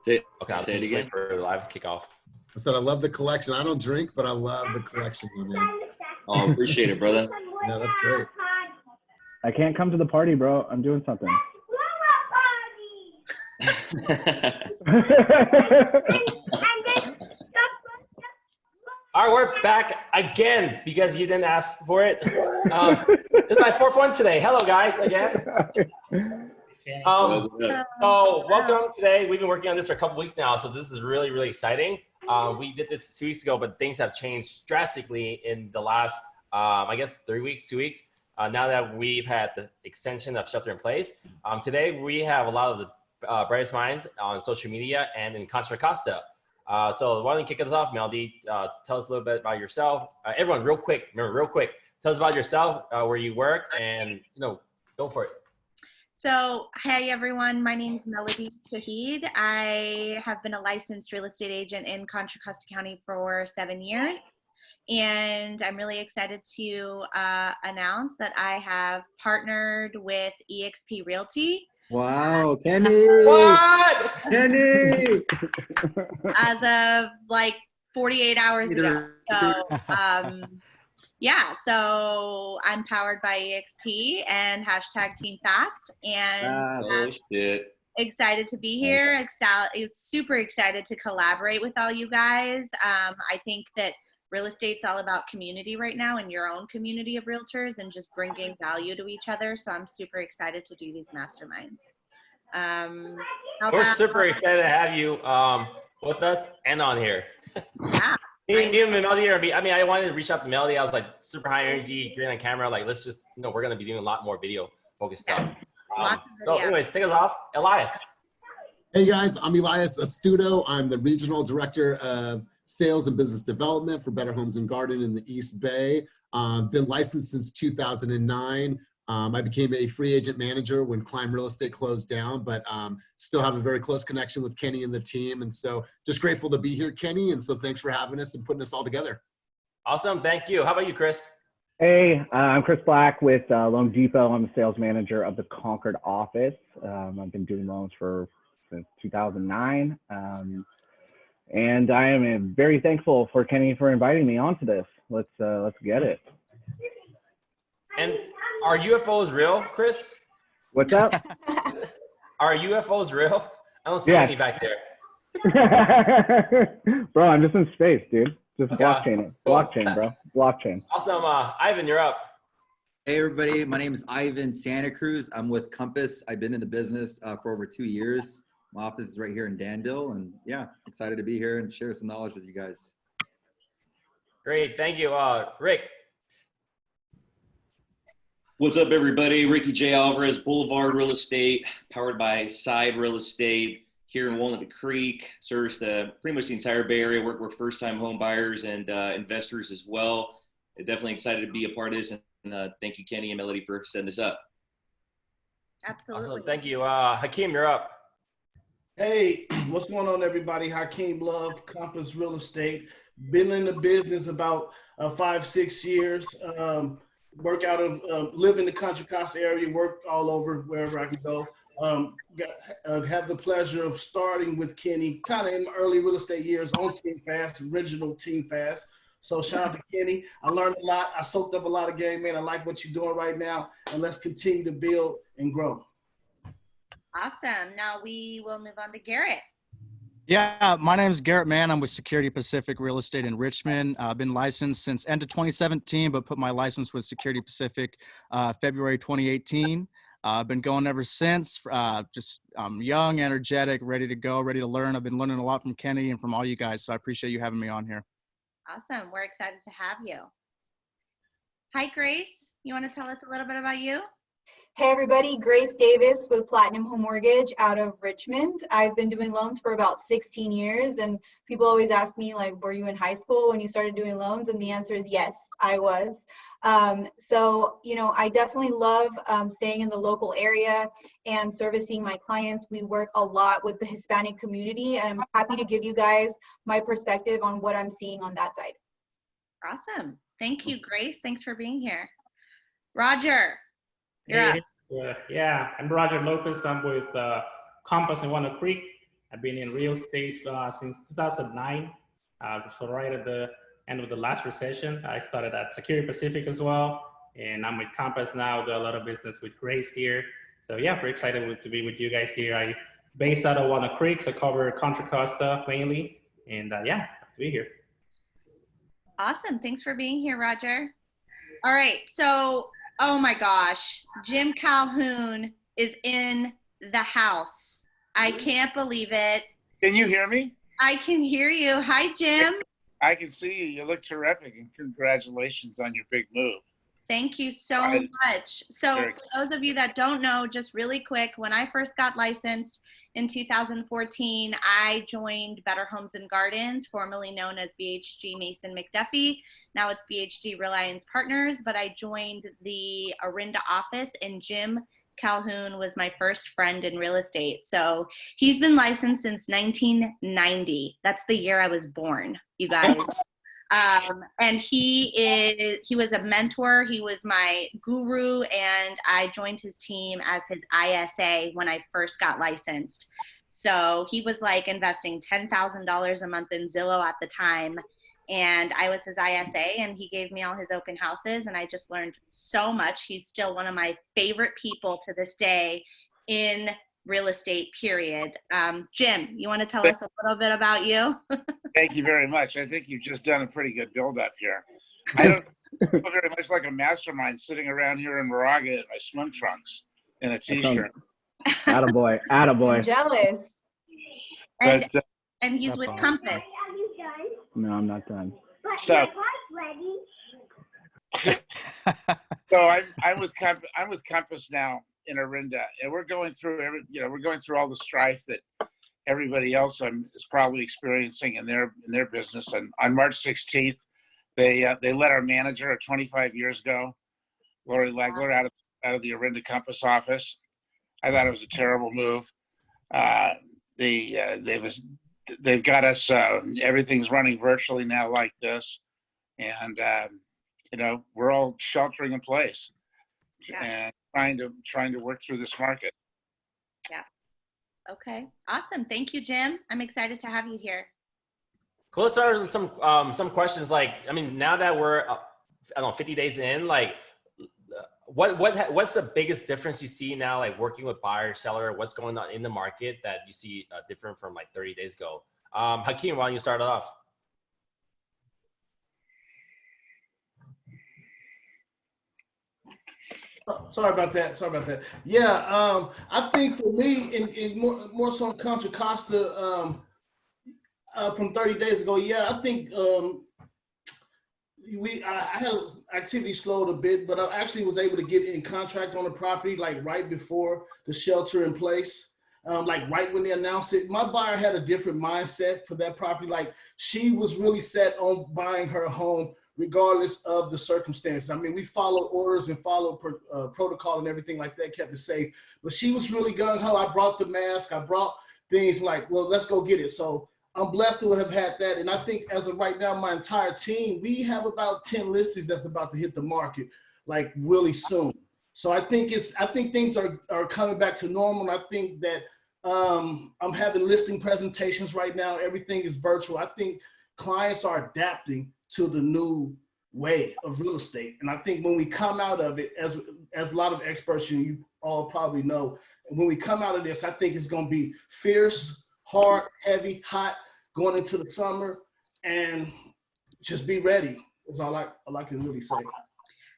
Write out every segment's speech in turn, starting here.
Okay, Say it again for the live kickoff. I said I love the collection. I don't drink, but I love the collection, man. Oh, appreciate it, brother. Yeah, that's great. I can't come to the party, bro. I'm doing something. All right, we're back again because you didn't ask for it. This is my fourth one today. Hello, guys, again. So welcome today. We've been working on this for a couple weeks now, so this is really, really exciting. We did this 2 weeks ago, but things have changed drastically in the last, I guess, 3 weeks, 2 weeks. Now that we've had the extension of shelter in place. Today, we have a lot of the brightest minds on social media and in Contra Costa. So why don't you kick us off, Melody? Tell us a little bit about yourself. Everyone, real quick, tell us about yourself, where you work, and go for it. So, hi everyone, my name is Melody Shahid. I have been a licensed real estate agent in Contra Costa County for 7 years. And I'm really excited to announce that I have partnered with eXp Realty. Wow, Kenny! What? Kenny! As of like 48 hours ago. So, yeah, so I'm powered by eXp and hashtag Team Fast. And excited to be here. Super excited to collaborate with all you guys. I think that real estate's all about community right now and your own community of realtors and just bringing value to each other. So I'm super excited to do these masterminds. We're super excited to have you with us and on here. Yeah. Me and Melody I wanted to reach out to Melody. I was like super high energy, great on camera. Like, let's just, we're going to be doing a lot more video focused stuff. So anyways, take us off. Elias. Hey guys, I'm Elias Astuto. I'm the Regional Director of Sales and Business Development for Better Homes and Garden in the East Bay. Been licensed since 2009. I became a free agent manager when Climb Real Estate closed down, but still have a very close connection with Kenny and the team. And so just grateful to be here, Kenny. And so thanks for having us and putting us all together. Awesome. Thank you. How about you, Chris? Hey, I'm Chris Black with Loan Depot. I'm the sales manager of the Concord office. I've been doing loans since 2009. And I am very thankful for Kenny for inviting me onto this. Let's get it. And are UFOs real, Chris? What's up? Are UFOs real? I don't see any back there. Bro, I'm just in space, dude. Just blockchain it. Blockchain, bro. Blockchain. Awesome. Ivan, you're up. Hey, everybody. My name is Ivan Santa Cruz. I'm with Compass. I've been in the business for over 2 years. My office is right here in Danville. And yeah, excited to be here and share some knowledge with you guys. Great. Thank you. Rick. What's up, everybody? Ricky J. Alvarez, Boulevard Real Estate, powered by Side Real Estate here in Walnut Creek. Service pretty much the entire Bay Area. Work with first-time home buyers and investors as well. Definitely excited to be a part of this. And thank you, Kenny and Melody, for setting this up. Absolutely. Awesome. Thank you. Hakeem, you're up. Hey, what's going on, everybody? Hakeem Love, Compass Real Estate. Been in the business about 5-6 years. Work out of, live in the Contra Costa area, work all over wherever I can go. Have the pleasure of starting with Kenny, kind of in my early real estate years on Team Fast, original Team Fast. So shout out to Kenny. I learned a lot. I soaked up a lot of game, man. I like what you're doing right now, and let's continue to build and grow. Awesome. Now we will move on to Garrett. Yeah, my name is Garrett Mann. I'm with Security Pacific Real Estate in Richmond. I've been licensed since end of 2017, but put my license with Security Pacific February 2018. I've been going ever since. I'm young, energetic, ready to go, ready to learn. I've been learning a lot from Kenny and from all you guys, so I appreciate you having me on here. Awesome. We're excited to have you. Hi, Grace. You want to tell us a little bit about you? Hey everybody, Grace Davis with Platinum Home Mortgage out of Richmond. I've been doing loans for about 16 years, and people always ask me, like, were you in high school when you started doing loans? And the answer is yes, I was. So, I definitely love staying in the local area and servicing my clients. We work a lot with the Hispanic community, and I'm happy to give you guys my perspective on what I'm seeing on that side. Awesome. Thank you, Grace. Thanks for being here. Roger, you're up. Yeah, I'm Roger Lopez. I'm with Compass in Walnut Creek. I've been in real estate since 2009. So right at the end of the last recession, I started at Security Pacific as well. And I'm with Compass now, do a lot of business with Grace here. So yeah, very excited to be with you guys here. I based out of Walnut Creek, so cover Contra Costa mainly. And yeah, happy to be here. Awesome. Thanks for being here, Roger. All right. So, oh my gosh, Jim Calhoun is in the house. I can't believe it. Can you hear me? I can hear you. Hi, Jim. I can see you. You look terrific, and congratulations on your big move. Thank you so much. So for those of you that don't know, just really quick, when I first got licensed in 2014, I joined Better Homes and Gardens, formerly known as BHG Mason McDuffie. Now it's BHG Reliance Partners, but I joined the Orinda office, and Jim Calhoun was my first friend in real estate. So he's been licensed since 1990. That's the year I was born, you guys. And he was a mentor. He was my guru, and I joined his team as his ISA when I first got licensed. So he was like investing $10,000 a month in Zillow at the time. And I was his ISA, and he gave me all his open houses, and I just learned so much. He's still one of my favorite people to this day in real estate, period. Jim, you want to tell us a little bit about you? Thank you very much. I think you've just done a pretty good build-up here. I don't feel very much like a mastermind sitting around here in Moraga in my swim trunks and a T-shirt. Attaboy, attaboy. I'm jealous. And, and he's with Compass. No, I'm not done. So I'm with Compass now in Orinda, and we're going through all the strife that everybody else is probably experiencing in their business. And on March 16th, they let our manager of 25 years ago, Lori Legler, out of the Orinda Compass office. I thought it was a terrible move. They've got us. Everything's running virtually now like this, and we're all sheltering in place and trying to work through this market. Yeah. Okay. Awesome. Thank you, Jim. I'm excited to have you here. Cool. Let's start with some questions. Like, I mean, now that we're 50 days in, like, what's the biggest difference you see now, like working with buyer, seller? What's going on in the market that you see different from like 30 days ago? Hakeem, why don't you start it off? Sorry about that. Yeah, I think for me, in more so on Contra Costa from 30 days ago, yeah, I think I had activity slowed a bit, but I actually was able to get in contract on the property like right before the shelter in place, like right when they announced it. My buyer had a different mindset for that property. Like, she was really set on buying her home regardless of the circumstances. I mean, we followed orders and followed protocol and everything like that, kept it safe. But she was really gung-ho. I brought the mask. I brought things like, well, let's go get it. So I'm blessed to have had that. And I think as of right now, my entire team, we have about 10 listings that's about to hit the market like really soon. So I think things are coming back to normal. And I think that I'm having listing presentations right now. Everything is virtual. I think clients are adapting to the new way of real estate. And I think when we come out of it, as a lot of experts, you all probably know, when we come out of this, I think it's going to be fierce, hard, heavy, hot, going into the summer, and just be ready. That's all I can really say.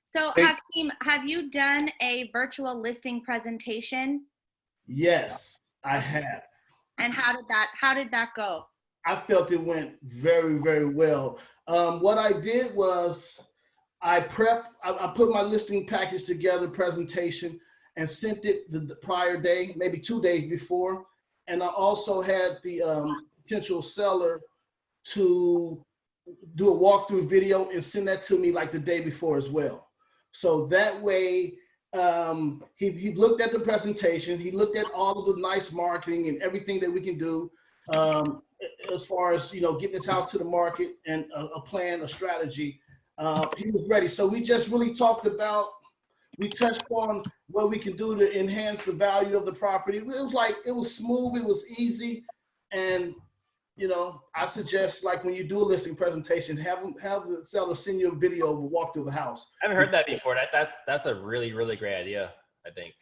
So Hakeem, have you done a virtual listing presentation? Yes, I have. And how did that go? I felt it went very, very well. What I did was I put my listing package together, presentation, and sent it the prior day, maybe 2 days before. And I also had the potential seller to do a walkthrough video and send that to me like the day before as well. So that way, he looked at the presentation, he looked at all of the nice marketing and everything that we can do as far as, getting this house to the market and a plan, a strategy. He was ready. So we just really we touched on what we can do to enhance the value of the property. It was smooth, it was easy, And, you know, I suggest, like, when you do a listing presentation, have the seller send you a video of a walk through the house. I haven't heard that before. That's a really, really great idea, I think.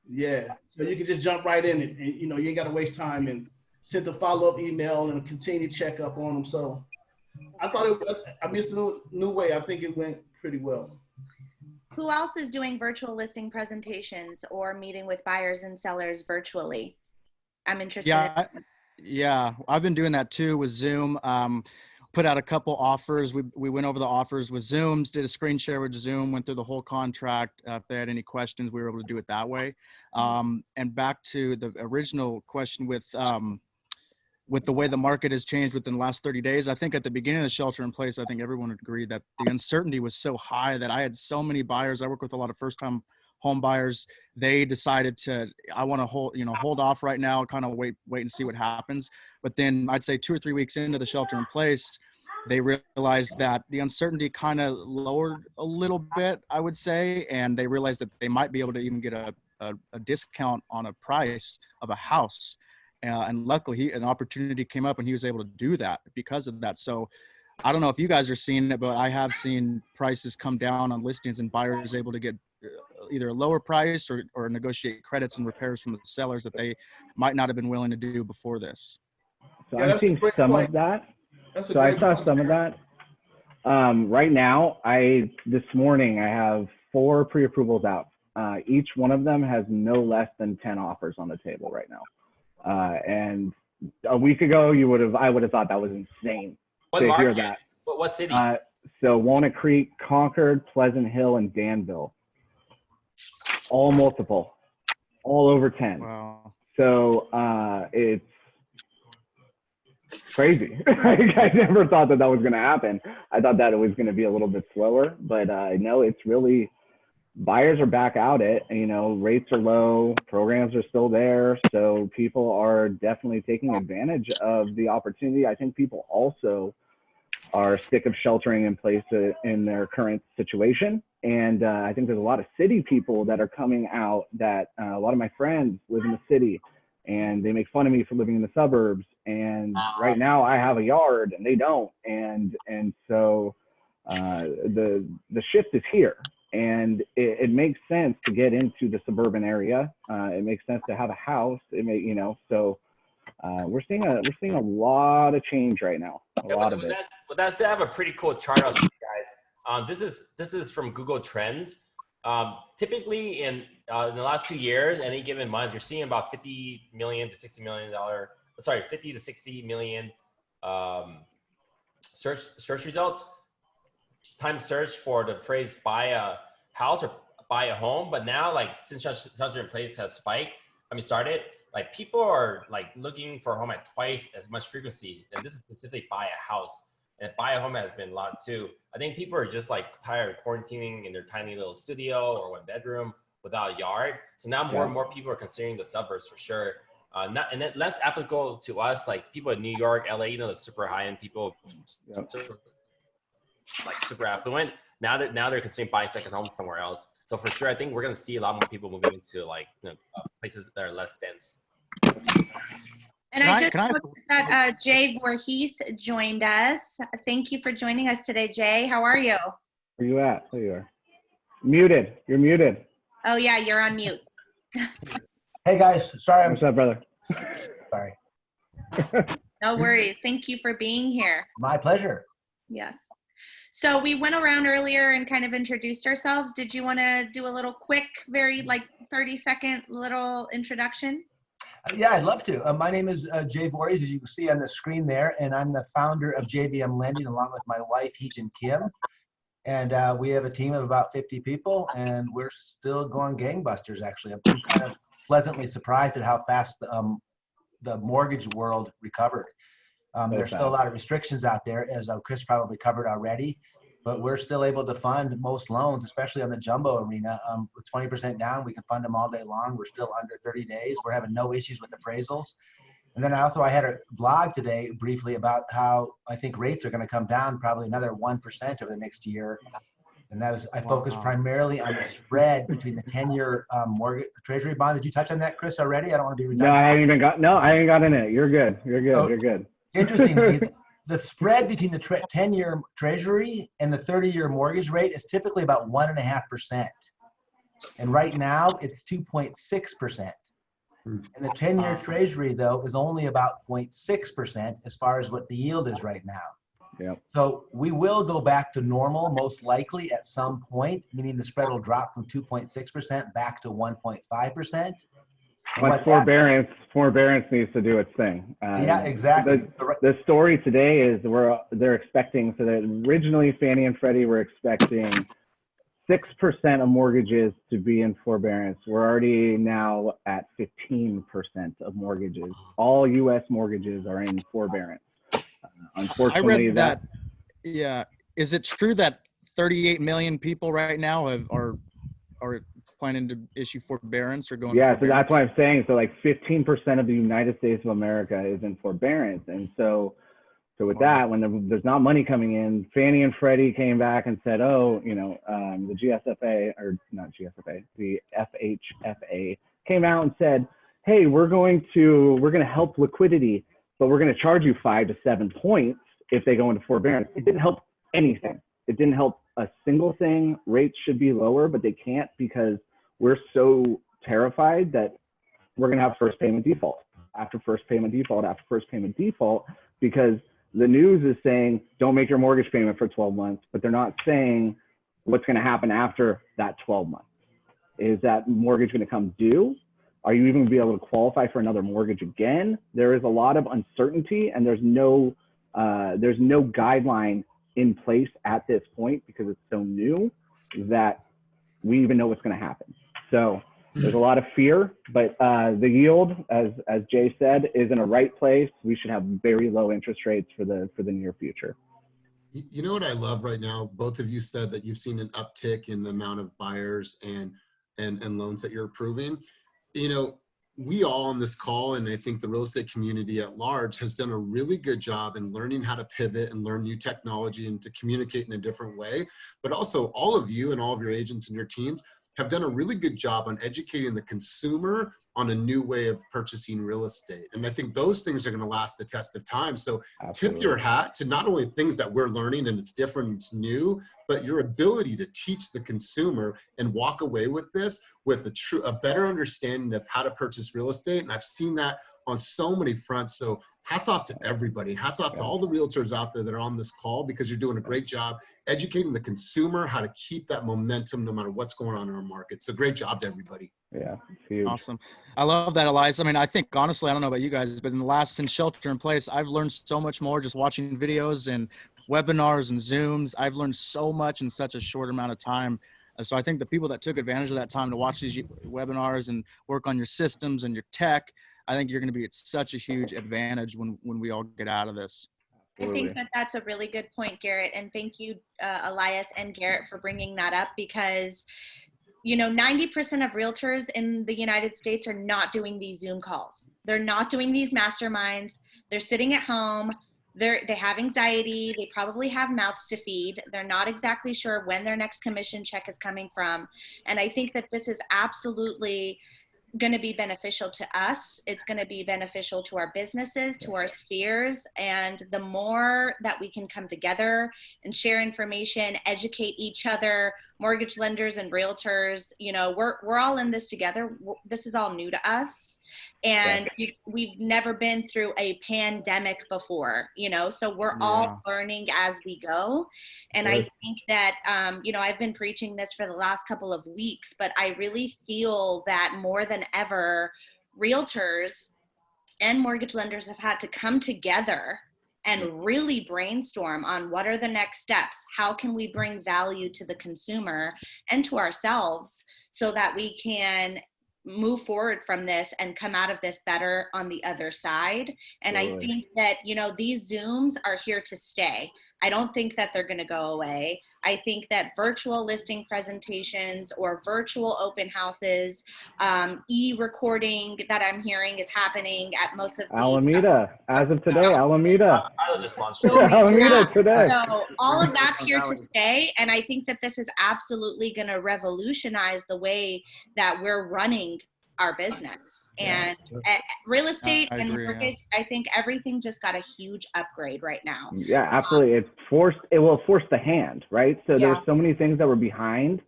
Yeah. So you can just jump right in it, and, you know, you ain't got to waste time and send the follow-up email and continue to check up on them. So I thought it's a new way. I think it went pretty well. Who else is doing virtual listing presentations or meeting with buyers and sellers virtually? I'm interested. Yeah, I've been doing that too with Zoom. Put out a couple offers. We went over the offers with Zooms, did a screen share with Zoom, went through the whole contract. If they had any questions, we were able to do it that way. And back to the original question with the way the market has changed within the last 30 days, I think at the beginning of the shelter in place, I think everyone would agree that the uncertainty was so high that I had so many buyers. I work with a lot of first-time home buyers. They decided I want to hold off right now, kind of wait and see what happens. But then I'd say 2 or 3 weeks into the shelter in place, they realized that the uncertainty kind of lowered a little bit, I would say, and they realized that they might be able to even get a discount on a price of a house. And luckily an opportunity came up and he was able to do that because of that. So I don't know if you guys are seeing it, but I have seen prices come down on listings and buyers able to get either a lower price or negotiate credits and repairs from the sellers that they might not have been willing to do before this. So I'm seeing some of that. So I saw some of that. Right now, this morning I have 4 pre-approvals out. Each one of them has no less than 10 offers on the table right now. And a week ago, I would have thought that was insane. What to market? Hear that. What city? So Walnut Creek, Concord, Pleasant Hill, and Danville. All multiple, all over 10. Wow. So it's crazy. I never thought that was going to happen. I thought that it was going to be a little bit slower, but no, it's really, buyers are back out it. Rates are low, programs are still there. So people are definitely taking advantage of the opportunity. I think people also are sick of sheltering in place in their current situation. And I think there's a lot of city people that are coming out that a lot of my friends live in the city and they make fun of me for living in the suburbs. And right now I have a yard and they don't. And so the shift is here. And it makes sense to get into the suburban area. It makes sense to have a house. So we're seeing a lot of change right now. A lot of it. With that said, I have a pretty cool chart of you guys. This is from Google Trends. Typically in the last 2 years, any given month, you're seeing about 50 to 60 million search results. Time search for the phrase buy a house or buy a home. But now, like, since shelter in place has started, like, people are like looking for a home at twice as much frequency. And this is specifically buy a house. And buy a home has been a lot too. I think people are just like tired of quarantining in their tiny little studio or 1 bedroom without a yard. So now more and more people are considering the suburbs for sure. And then less applicable to us, like people in New York, LA, the super high-end people, like super affluent. Now they're considering buying second homes somewhere else. So for sure, I think we're gonna see a lot more people moving into places that are less dense. And I just noticed that Jay Voorhees joined us. Thank you for joining us today, Jay. How are you? Where you at? There you are. Muted. You're muted. Oh yeah, you're on mute. Hey guys, sorry. What's up, brother? Sorry. No worries. Thank you for being here. My pleasure. Yes. So we went around earlier and kind of introduced ourselves. Did you want to do a little quick, very 30-second little introduction? Yeah, I'd love to. My name is Jay Voorhees, as you can see on the screen there, and I'm the founder of JVM Lending along with my wife, Heejin Kim. And we have a team of about 50 people, and we're still going gangbusters, actually. I'm kind of pleasantly surprised at how fast the mortgage world recovered. There's still a lot of restrictions out there, as Chris probably covered already, but we're still able to fund most loans, especially on the jumbo arena. With 20% down, we can fund them all day long. We're still under 30 days. We're having no issues with appraisals. And then I had a blog today briefly about how I think rates are going to come down probably another 1% over the next year. And that was, I focused primarily on the spread between the 10-year mortgage Treasury bond. Did you touch on that, Chris, already? I don't want to be redundant. No, I ain't got in it. You're good. You're good. Interestingly, the spread between the 10-year Treasury and the 30-year mortgage rate is typically about 1.5%. And right now it's 2.6%. And the 10-year Treasury, though, is only about 0.6% as far as what the yield is right now. Yep. So we will go back to normal most likely at some point, meaning the spread will drop from 2.6% back to 1.5%. But forbearance needs to do its thing. Yeah, exactly. The story today is they're expecting, so that originally Fannie and Freddie were expecting 6% of mortgages to be in forbearance. We're already now at 15% of mortgages. All U.S. mortgages are in forbearance. Unfortunately, I read that. Yeah, is it true that 38 million people right now are planning to issue forbearance or going? Yeah, so that's what I'm saying. So like 15% of the United States of America is in forbearance, and so with that, when there's not money coming in, Fannie and Freddie came back and said, oh, the GSFA, or not GSFA, the FHFA came out and said, hey, we're going to help liquidity, but we're going to charge you 5 to 7 points if they go into forbearance. It didn't help anything. It didn't help a single thing. Rates should be lower, but they can't because we're so terrified that we're going to have first payment default after first payment default after first payment default, because the news is saying don't make your mortgage payment for 12 months, but they're not saying what's going to happen after that 12 months. Is that mortgage going to come due? Are you even going to be able to qualify for another mortgage again? There is a lot of uncertainty, and there's no guideline in place at this point because it's so new that we even know what's going to happen. So there's a lot of fear, but the yield, as Jay said, is in a right place. We should have very low interest rates for the near future. You know what I love right now? Both of you said that you've seen an uptick in the amount of buyers and loans that you're approving. We all on this call, and I think the real estate community at large, has done a really good job in learning how to pivot and learn new technology and to communicate in a different way. But also all of you and all of your agents and your teams have done a really good job on educating the consumer on a new way of purchasing real estate. And I think those things are going to last the test of time. So Tip your hat to not only things that we're learning and it's different, it's new, but your ability to teach the consumer and walk away with this with a better understanding of how to purchase real estate. And I've seen that on so many fronts. So hats off to everybody. Hats off to all the realtors out there that are on this call, because you're doing a great job educating the consumer how to keep that momentum no matter what's going on in our market. So great job to everybody. Yeah, huge. Awesome. I love that, Elias. I mean, I think honestly, I don't know about you guys, but in the last, since shelter in place, I've learned so much more just watching videos and webinars and Zooms. I've learned so much in such a short amount of time. So I think the people that took advantage of that time to watch these webinars and work on your systems and your tech, I think you're going to be at such a huge advantage when we all get out of this. I think that that's a really good point, Garrett. And thank you, Elias and Garrett, for bringing that up, because 90% of realtors in the United States are not doing these Zoom calls. They're not doing these masterminds. They're sitting at home. They have anxiety. They probably have mouths to feed. They're not exactly sure when their next commission check is coming from. And I think that this is absolutely going to be beneficial to us. It's going to be beneficial to our businesses, to our spheres. And the more that we can come together and share information, educate each other, mortgage lenders and realtors, we're all in this together. This is all new to us. And we've never been through a pandemic before, so we're all learning as we go. And I think that, I've been preaching this for the last couple of weeks, but I really feel that more than ever, realtors and mortgage lenders have had to come together and really brainstorm on what are the next steps. How can we bring value to the consumer and to ourselves so that we can move forward from this and come out of this better on the other side. And I think that, these Zooms are here to stay. I don't think that they're going to go away. I think that virtual listing presentations or virtual open houses, e-recording that I'm hearing is happening at most of the Alameda, as of today, Alameda. I just launched Alameda today. So all of that's here to stay, and I think that this is absolutely going to revolutionize the way that we're running our business. And real estate and mortgage, I think everything just got a huge upgrade right now. Yeah, absolutely. It will force the hand, right? So there's so many things that were behind.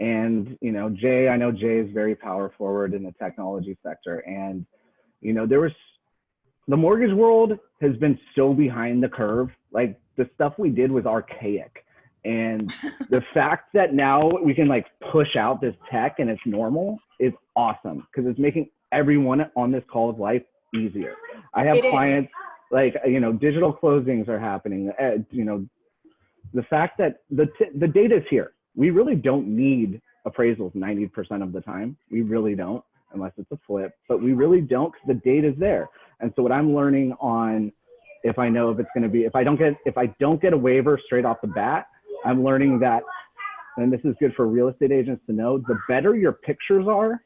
And, you know, I know Jay is very power forward in the technology sector. And, you know, the mortgage world has been so behind the curve. Like, the stuff we did was archaic. And the fact that now we can like push out this tech and it's normal is awesome, because it's making everyone on this call of life easier. I have clients like, you know, digital closings are happening. You know, the fact that the data is here. We really don't need appraisals 90% of the time. We really don't, unless it's a flip, but we really don't, because the data is there. And so what I'm learning on, if I know if it's going to be, if I don't get a waiver straight off the bat, I'm learning that, and this is good for real estate agents to know, the better your pictures are,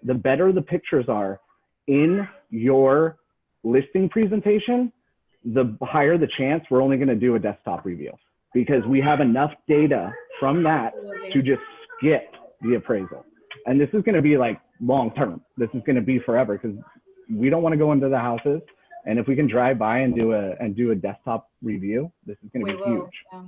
the better the pictures are in your listing presentation, the higher the chance we're only going to do a desktop review, because we have enough data from that to just skip the appraisal. And this is going to be like long term. This is going to be forever, because we don't want to go into the houses. And if we can drive by and do a desktop review, this is going to be huge. Yeah.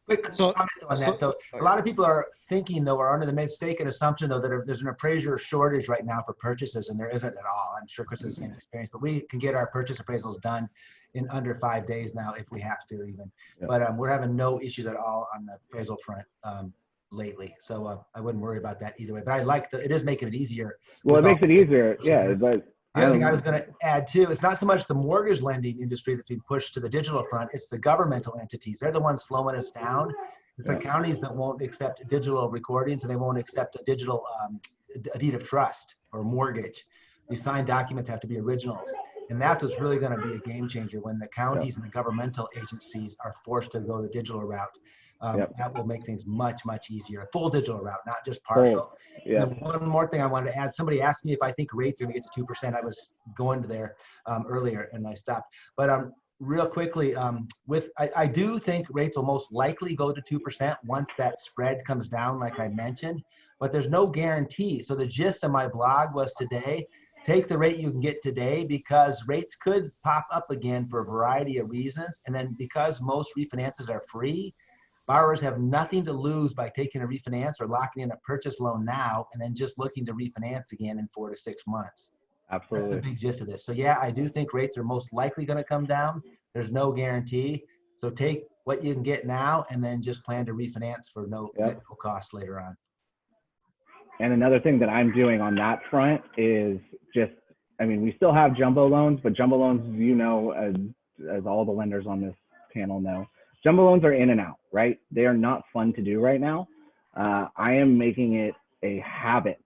Quick comment on that, though. A lot of people are thinking, though, or under the mistaken assumption, though, that there's an appraiser shortage right now for purchases, and there isn't at all. I'm sure Chris has the same experience, but we can get our purchase appraisals done in under 5 days now if we have to even. Yeah. But we're having no issues at all on the appraisal front lately. So I wouldn't worry about that either way. But I like it is making it easier. Well, it makes it easier, yeah. But the other thing I was going to add too, it's not so much the mortgage lending industry that's being pushed to the digital front, it's the governmental entities. They're the ones slowing us down. It's the counties that won't accept digital recordings, and they won't accept a digital a deed of trust or mortgage. These signed documents have to be originals. And that's what's really going to be a game changer when the counties and the governmental agencies are forced to go the digital route. That will make things much, much easier. A full digital route, not just partial. And one more thing I wanted to add. Somebody asked me if I think rates are going to get to 2%. I was going to there earlier and I stopped. But real quickly, I do think rates will most likely go to 2% once that spread comes down, like I mentioned. But there's no guarantee. So the gist of my blog was today, take the rate you can get today, because rates could pop up again for a variety of reasons. And then because most refinances are free, borrowers have nothing to lose by taking a refinance or locking in a purchase loan now and then just looking to refinance again in 4 to 6 months. Absolutely. That's the big gist of this. So yeah, I do think rates are most likely going to come down. There's no guarantee. So take what you can get now and then just plan to refinance for no cost later on. And another thing that I'm doing on that front is just, I mean, we still have jumbo loans, but jumbo loans, you know, as all the lenders on this panel know, jumbo loans are in and out, right? They are not fun to do right now. I am making it a habit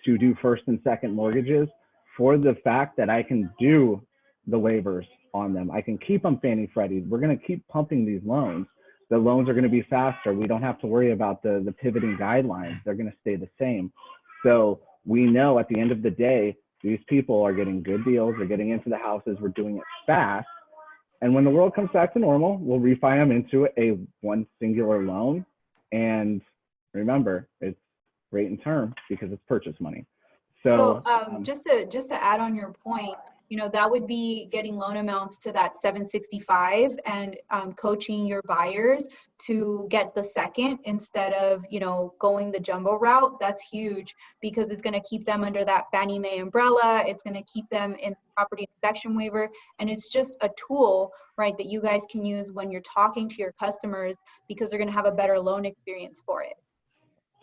to do first and second mortgages for the fact that I can do the waivers on them. I can keep them Fannie Freddie. We're going to keep pumping these loans. The loans are going to be faster. We don't have to worry about the pivoting guidelines. They're going to stay the same. So we know at the end of the day, these people are getting good deals. They're getting into the houses. We're doing it fast. And when the world comes back to normal, we'll refi them into one singular loan. And remember, it's rate and term because it's purchase money. So just to add on your point, you know, that would be getting loan amounts to that 765 and coaching your buyers to get the second instead of, you know, going the jumbo route. That's huge because it's going to keep them under that Fannie Mae umbrella. It's going to keep them in property inspection waiver. And it's just a tool, right, that you guys can use when you're talking to your customers because they're going to have a better loan experience for it.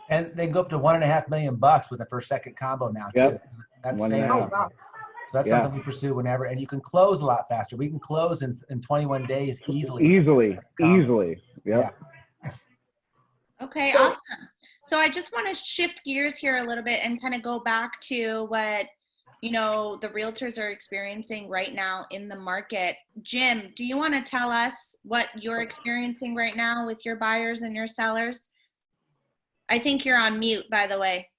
And they can go up to $1.5 million with a first-second combo now too. That's saying, so that's something we pursue whenever, and you can close a lot faster. We can close in 21 days easily. Easily. Yeah. Okay, awesome. So I just want to shift gears here a little bit and kind of go back to what you know, the realtors are experiencing right now in the market. Jim, do you want to tell us what you're experiencing right now with your buyers and your sellers? I think you're on mute, by the way.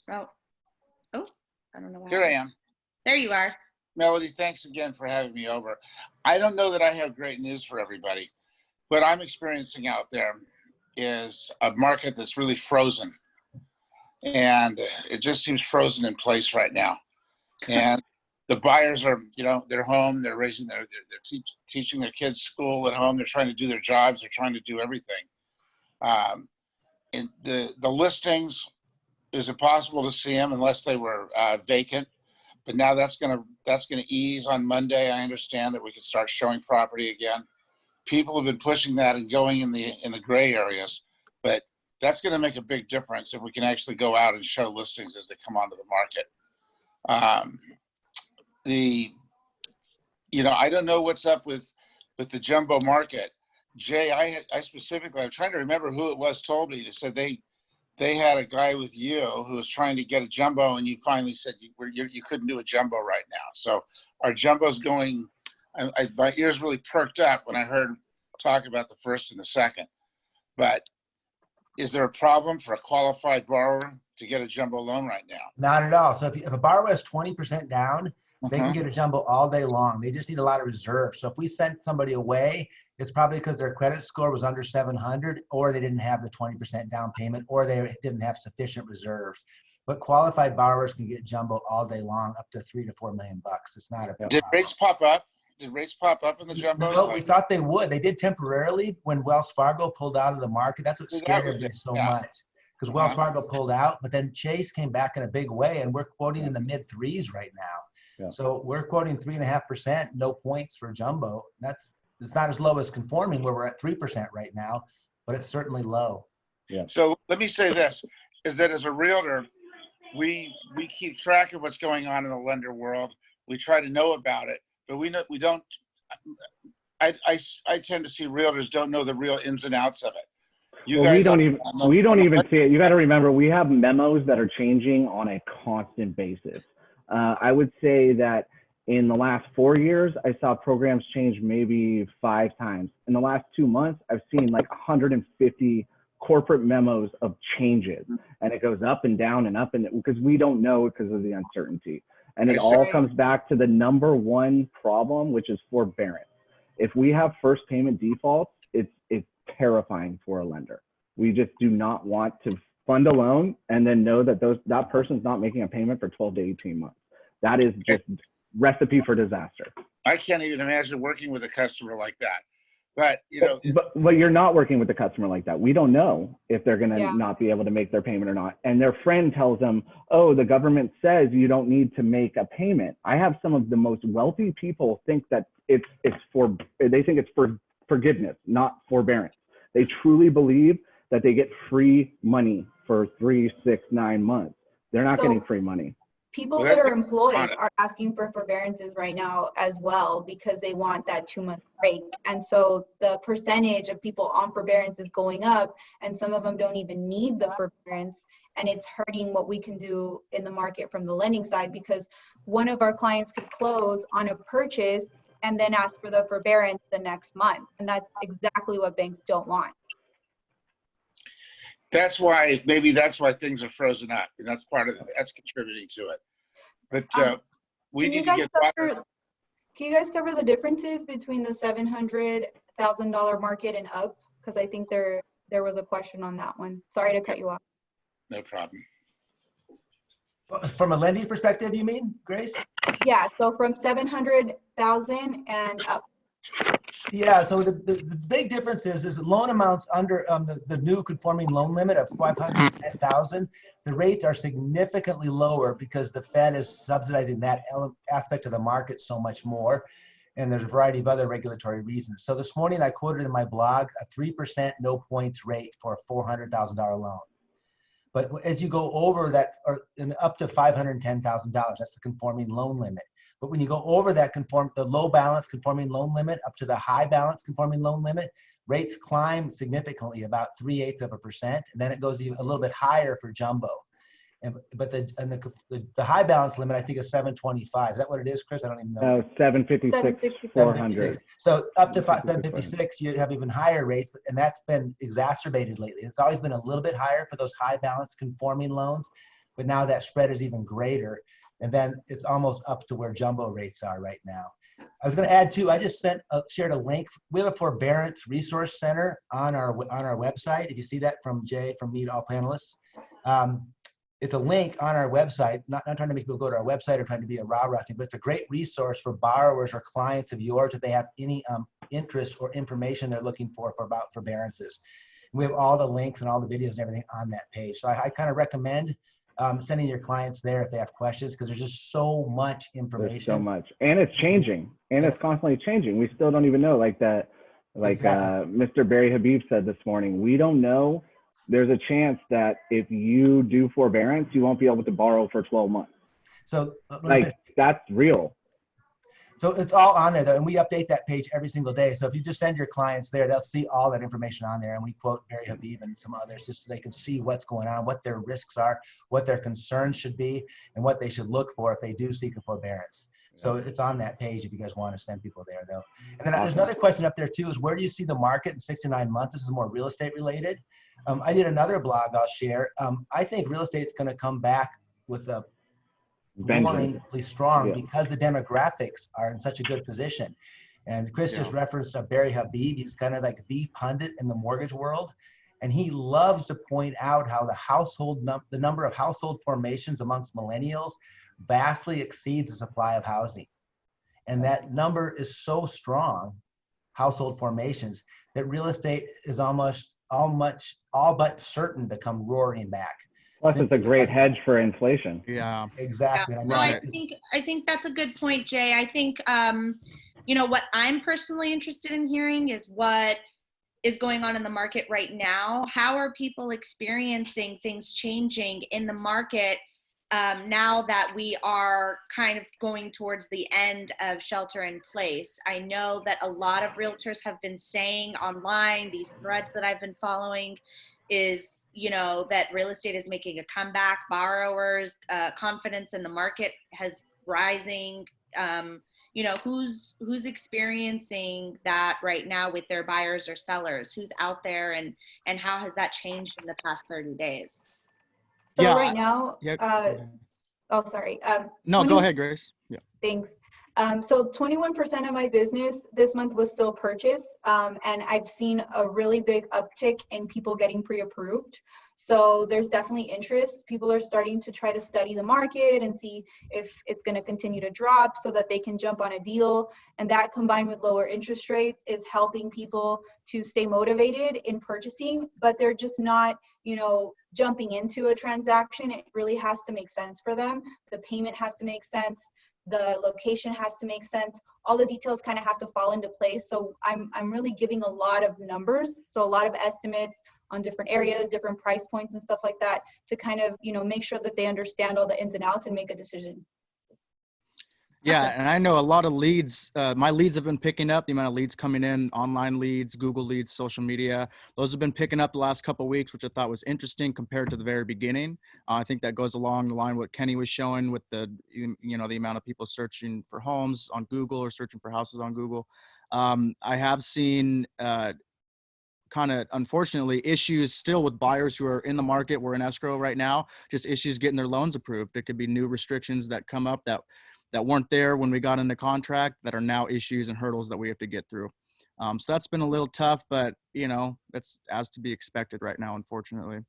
Oh, I don't know why. Here I am. There you are. Melody, thanks again for having me over. I don't know that I have great news for everybody. What I'm experiencing out there is a market that's really frozen. And it just seems frozen in place right now. And the buyers are, you know, they're home, they're raising they're teaching their kids school at home, they're trying to do their jobs, they're trying to do everything. And the listings, is it possible to see them unless they were vacant? But now that's gonna ease on Monday. I understand that we can start showing property again. People have been pushing that and going in the gray areas, but that's going to make a big difference if we can actually go out and show listings as they come onto the market. You know, I don't know what's up with the jumbo market. Jay, I specifically, I'm trying to remember who it was told me. They said they had a guy with you who was trying to get a jumbo, and you finally said you couldn't do a jumbo right now. So our jumbo's going. My ears really perked up when I heard talk about the first and the second. But is there a problem for a qualified borrower to get a jumbo loan right now? Not at all. So if a borrower has 20% down, they can get a jumbo all day long. They just need a lot of reserve. So if we sent somebody away, it's probably because their credit score was under 700, or they didn't have the 20% down payment, or they didn't have sufficient reserves. But qualified borrowers can get jumbo all day long, up to $3 to $4 million bucks. It's not a big Did rates pop up? Did rates pop up in the jumbos? No, we thought they would. They did temporarily when Wells Fargo pulled out of the market. That's what scared everybody so much, because Wells Fargo pulled out, but then Chase came back in a big way, and we're quoting in the mid threes right now. So we're quoting 3.5%, no points for jumbo. It's not as low as conforming, where we're at 3% right now, but it's certainly low. Yeah. So let me say this: is that as a realtor, we keep track of what's going on in the lender world. We try to know about it. But we don't. I tend to see realtors don't know the real ins and outs of it. We don't even see it. You got to remember, we have memos that are changing on a constant basis. I would say that in the last 4 years, I saw programs change maybe 5 times. In the last 2 months, I've seen like 150 corporate memos of changes, and it goes up and down and up, and because we don't know because of the uncertainty. And it all comes back to the number one problem, which is forbearance. If we have first payment defaults, it's terrifying for a lender. We just do not want to fund a loan and then know that that person's not making a payment for 12 to 18 months. That is just recipe for disaster. I can't even imagine working with a customer like that. But you know, but you're not working with the customer like that. We don't know if they're going to not be able to make their payment or not. And their friend tells them, "Oh, the government says you don't need to make a payment." I have some of the most wealthy people think that they think it's for forgiveness, not forbearance. They truly believe that they get free money for 3, 6, 9 months. They're not getting free money. People that are employed are asking for forbearances right now as well, because they want that 2-month break. And so the percentage of people on forbearance is going up, and some of them don't even need the forbearance. And it's hurting what we can do in the market from the lending side, because one of our clients could close on a purchase and then ask for the forbearance the next month. And that's exactly what banks don't want. That's why things are frozen up, and that's part of it. That's contributing to it. But we need to get Can you guys cover the differences between the $700,000 market and up? Because I think there was a question on that one. Sorry to cut you off. No problem. From a lending perspective, you mean, Grace? Yeah. So from 700,000 and up. Yeah, so the big difference is loan amounts under the new conforming loan limit of 510,000. The rates are significantly lower because the Fed is subsidizing that aspect of the market so much more, and there's a variety of other regulatory reasons. So this morning I quoted in my blog a 3% no points rate for a $400,000 loan. But as you go over that, or up to $510,000, that's the conforming loan limit. But when you go over that the low balance conforming loan limit up to the high balance conforming loan limit, rates climb significantly, about 3/8%, and then it goes even a little bit higher for jumbo. But the high balance limit, I think, is 725. Is that what it is, Chris? I don't even know. 756, 400. So up to 756, you have even higher rates, and that's been exacerbated lately. It's always been a little bit higher for those high balance conforming loans, but now that spread is even greater. And then it's almost up to where jumbo rates are right now. I was going to add too, I just shared a link. We have a forbearance resource center on our website. If you see that from Jay, from me to all panelists, it's a link on our website. Not trying to make people go to our website or trying to be a rah-rah thing, but it's a great resource for borrowers or clients of yours if they have any interest or information they're looking for about forbearances. We have all the links and all the videos and everything on that page. So I kind of recommend sending your clients there if they have questions, because there's just so much information. There's so much, and it's changing, and it's constantly changing. We still don't even know, like exactly. Mr. Barry Habib said this morning, we don't know. There's a chance that if you do forbearance, you won't be able to borrow for 12 months. So that's real. So it's all on there, though, and we update that page every single day. So if you just send your clients there, they'll see all that information on there. And we quote Barry Habib and some others just so they can see what's going on, what their risks are, what their concerns should be, and what they should look for if they do seek a forbearance. So it's on that page if you guys want to send people there, though. And then there's another question up there, too, is where do you see the market in 6 to 9 months? This is more real estate related. I did another blog I'll share. I think real estate's going to come back with a roaringly strong because the demographics are in such a good position. And Chris just referenced Barry Habib. He's kind of like the pundit in the mortgage world. And he loves to point out how the number of household formations amongst millennials vastly exceeds the supply of housing. And that number is so strong, household formations, that real estate is all but certain to come roaring back. Plus, it's a great hedge for inflation. Yeah, exactly. Yeah. So I think that's a good point, Jay. I think what I'm personally interested in hearing is what is going on in the market right now. How are people experiencing things changing in the market now that we are kind of going towards the end of shelter in place? I know that a lot of realtors have been saying online, these threads that I've been following, is, that real estate is making a comeback. Borrowers' confidence in the market has rising. Who's experiencing that right now with their buyers or sellers? Who's out there, and how has that changed in the past 30 days? So right now, oh, sorry. No, go ahead, Grace. Yeah. Thanks. So 21% of my business this month was still purchase, and I've seen a really big uptick in people getting pre-approved. So there's definitely interest. People are starting to try to study the market and see if it's going to continue to drop so that they can jump on a deal. And that, combined with lower interest rates, is helping people to stay motivated in purchasing, but they're just not, jumping into a transaction. It really has to make sense for them. The payment has to make sense. The location has to make sense. All the details kind of have to fall into place. So I'm really giving a lot of numbers. So a lot of estimates on different areas, different price points and stuff like that, to kind of, make sure that they understand all the ins and outs and make a decision. Yeah, and I know a lot of leads, my leads have been picking up, the amount of leads coming in, online leads, Google leads, social media. Those have been picking up the last couple of weeks, which I thought was interesting compared to the very beginning. I think that goes along the line what Kenny was showing with the amount of people searching for homes on Google or searching for houses on Google. I have seen kind of, unfortunately, issues still with buyers who are in the market. We're in escrow right now, just issues getting their loans approved. There could be new restrictions that come up that weren't there when we got into contract that are now issues and hurdles that we have to get through. So that's been a little tough, but that's as to be expected right now, unfortunately.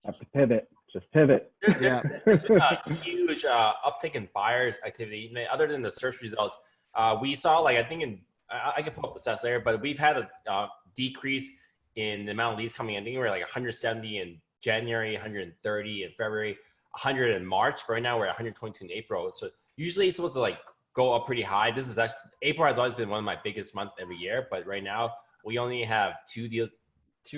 Have to pivot, just pivot. There's been a huge uptick in buyers activity. Other than the search results, we saw, I think I can pull up the stats there, but we've had a decrease in the amount of leads coming in. I think we were 170 in January, 130 in February, 100 in March. But right now we're at 122 in April. So usually it's supposed to go up pretty high. This is actually, April has always been one of my biggest months every year, but right now we only have 2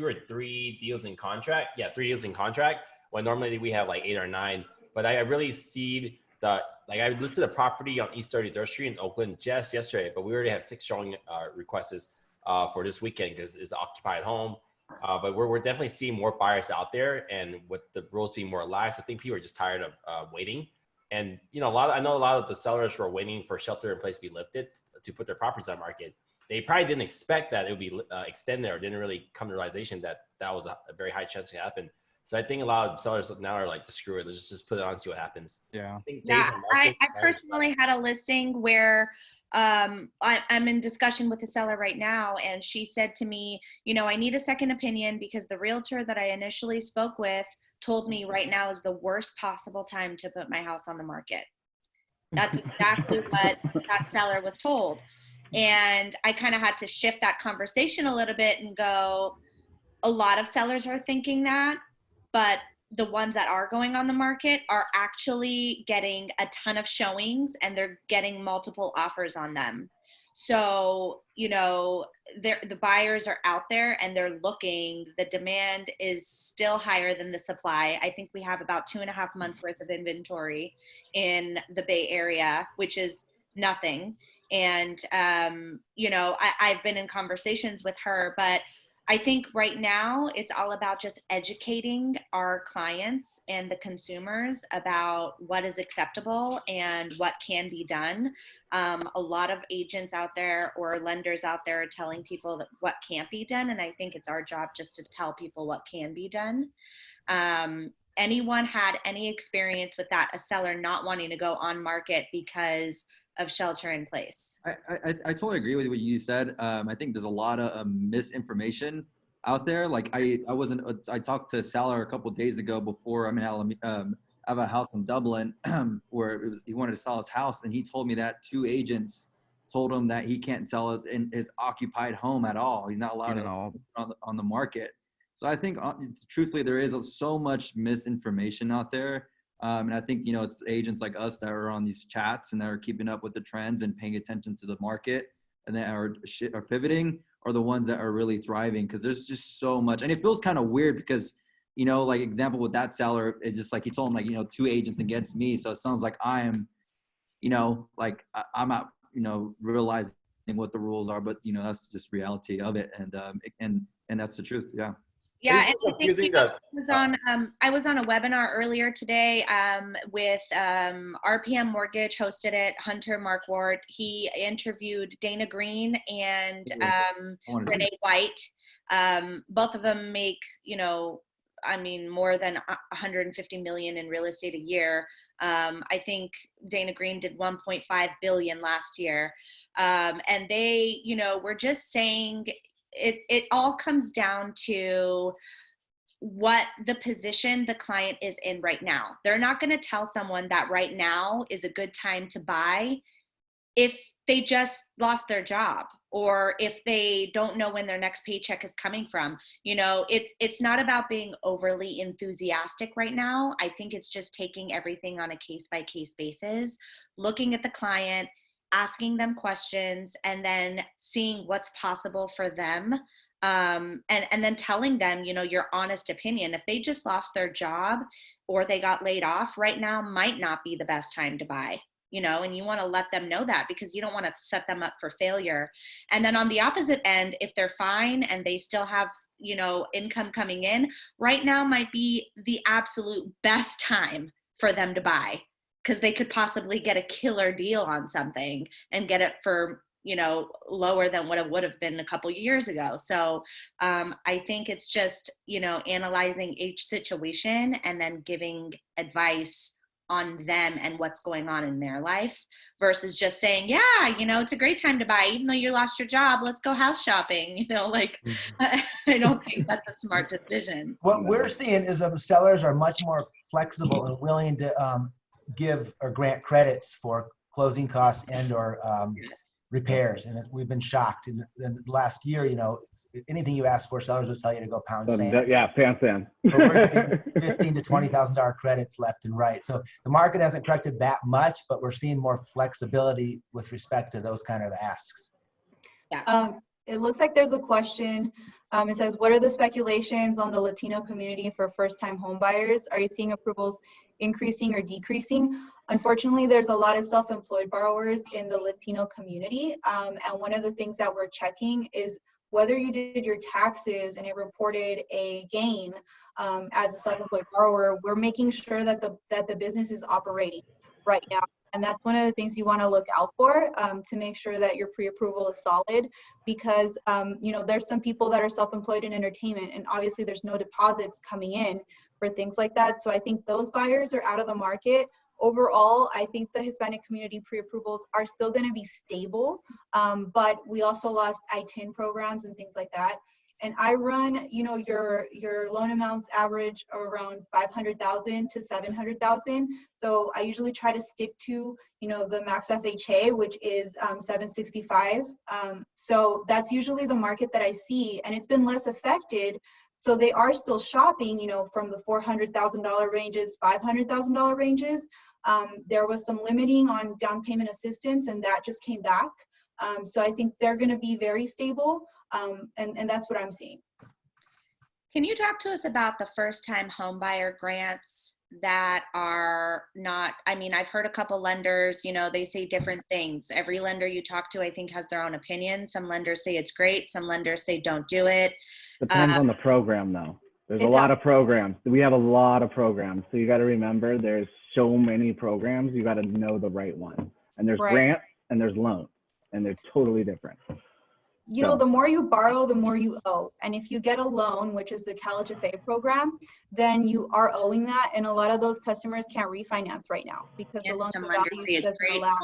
or 3 deals in contract. Yeah, 3 deals in contract, when normally we have 8 or 9. But I really see I listed a property on East 33rd Street in Oakland just yesterday, but we already have 6 showing requests for this weekend because it's occupied home. But we're definitely seeing more buyers out there, and with the rules being more lax, I think people are just tired of waiting. And I know a lot of the sellers were waiting for shelter in place to be lifted to put their properties on market. They probably didn't expect that it would be extended, or didn't really come to realization that that was a very high chance to happen. So I think a lot of sellers now are like, just screw it, let's just put it on and see what happens. Yeah. I personally had a listing where I'm in discussion with a seller right now, and she said to me, I need a second opinion because the realtor that I initially spoke with told me right now is the worst possible time to put my house on the market. That's exactly what that seller was told. And I kind of had to shift that conversation a little bit and go, a lot of sellers are thinking that, but the ones that are going on the market are actually getting a ton of showings, and they're getting multiple offers on them. So, the buyers are out there and they're looking. The demand is still higher than the supply. I think we have about 2.5 months worth of inventory in the Bay Area, which is nothing. And, I've been in conversations with her, but I think right now it's all about just educating our clients and the consumers about what is acceptable and what can be done. A lot of agents out there or lenders out there are telling people that what can't be done. And I think it's our job just to tell people what can be done. Anyone had any experience with that, a seller not wanting to go on market because of shelter in place? I totally agree with what you said. I think there's a lot of misinformation out there. Like I talked to a seller a couple of days ago before I'm in I have a house in Dublin where he wanted to sell his house, and he told me that 2 agents told him that he can't sell his occupied home at all. He's not allowed to on the market. So I think truthfully there is so much misinformation out there. And I think, it's agents like us that are on these chats and that are keeping up with the trends and paying attention to the market and that are pivoting are the ones that are really thriving, because there's just so much. And it feels kind of weird because, like example with that seller, it's just like he told him 2 agents against me. So it sounds like I'm not, realizing what the rules are, but, that's just reality of it. And that's the truth. Yeah. Yeah, and I think I was on a webinar earlier today with RPM Mortgage hosted it. Hunter Mark Ward. He interviewed Dana Green and Renee White. Both of them make more than 150 million in real estate a year. I think Dana Green did 1.5 billion last year, and they were just saying. It all comes down to what the position the client is in right now. They're not going to tell someone that right now is a good time to buy if they just lost their job or if they don't know when their next paycheck is coming from. It's not about being overly enthusiastic right now. I think it's just taking everything on a case-by-case basis, looking at the client, asking them questions, and then seeing what's possible for them. And then telling them, your honest opinion. If they just lost their job or they got laid off, right now might not be the best time to buy, and you want to let them know that because you don't want to set them up for failure. And then on the opposite end, if they're fine and they still have, income coming in, right now might be the absolute best time for them to buy, because they could possibly get a killer deal on something and get it for, lower than what it would have been a couple years ago. So I think it's just, analyzing each situation and then giving advice on them and what's going on in their life versus just saying, yeah, it's a great time to buy, even though you lost your job, let's go house shopping. I don't think that's a smart decision. What we're seeing is sellers are much more flexible and willing to give or grant credits for closing costs and or repairs, and we've been shocked in the last year. Anything you ask for, sellers will tell you to go pound sand. Yeah, pound sand. We're getting $15,000 to $20,000 credits left and right. So the market hasn't corrected that much, but we're seeing more flexibility with respect to those kind of asks. Yeah. It looks like there's a question. It says, what are the speculations on the Latino community for first-time home buyers? Are you seeing approvals increasing or decreasing? Unfortunately, there's a lot of self-employed borrowers in the Latino community. And one of the things that we're checking is whether you did your taxes and it reported a gain as a self-employed borrower, we're making sure that the business is operating right now. And that's one of the things you want to look out for to make sure that your pre-approval is solid, because you know, there's some people that are self-employed in entertainment, and obviously there's no deposits coming in for things like that. So I think those buyers are out of the market. Overall, I think the Hispanic community pre-approvals are still going to be stable, but we also lost ITIN programs and things like that. And I run, you know, your loan amounts average around 500,000 to 700,000. So I usually try to stick to, you know, the max FHA, which is 765. So that's usually the market that I see, and it's been less affected. So they are still shopping, you know, from the $400,000 ranges, $500,000 ranges. There was some limiting on down payment assistance, and that just came back. So I think they're going to be very stable. And that's what I'm seeing. Can you talk to us about the first-time homebuyer grants that are not, I mean, I've heard a couple lenders, you know, they say different things. Every lender you talk to, I think, has their own opinion. Some lenders say it's great. Some lenders say don't do it. Depends on the program, though. There's a lot of programs. We have a lot of programs. So you got to remember there's so many programs. You got to know the right one. And there's grants and there's loans, and they're totally different. You know, the more you borrow, the more you owe. And if you get a loan, which is the College FA program, then you are owing that. And a lot of those customers can't refinance right now because the loan to value doesn't allow.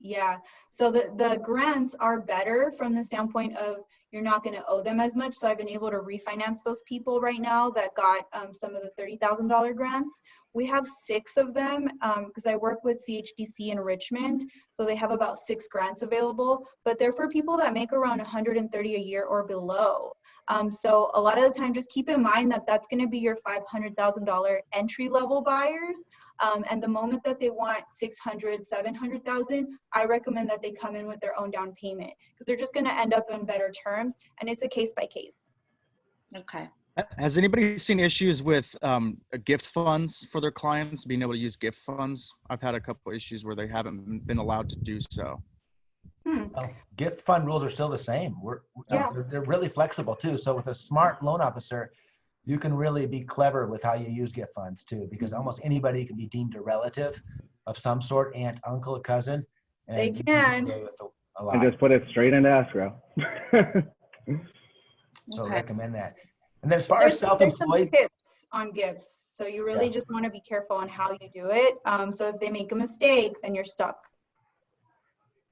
Yeah. So the grants are better from the standpoint of you're not going to owe them as much. So I've been able to refinance those people right now that got some of the $30,000 grants. We have 6 of them because I work with CHDC in Richmond. So they have about 6 grants available, but they're for people that make around $130 a year or below. So a lot of the time, just keep in mind that that's going to be your $500,000 entry level buyers. And the moment that they want 600, 700,000, I recommend that they come in with their own down payment because they're just going to end up on better terms, and it's a case by case. Okay. Has anybody seen issues with gift funds for their clients, being able to use gift funds? I've had a couple issues where they haven't been allowed to do so. Gift fund rules are still the same. They're really flexible too. So with a smart loan officer, you can really be clever with how you use gift funds too, because almost anybody can be deemed a relative of some sort, aunt, uncle, a cousin. And they can. And just put it straight into escrow. So I recommend that. And then as far as self-employed, there's some tips on gifts. So you really just want to be careful on how you do it. So if they make a mistake, then you're stuck.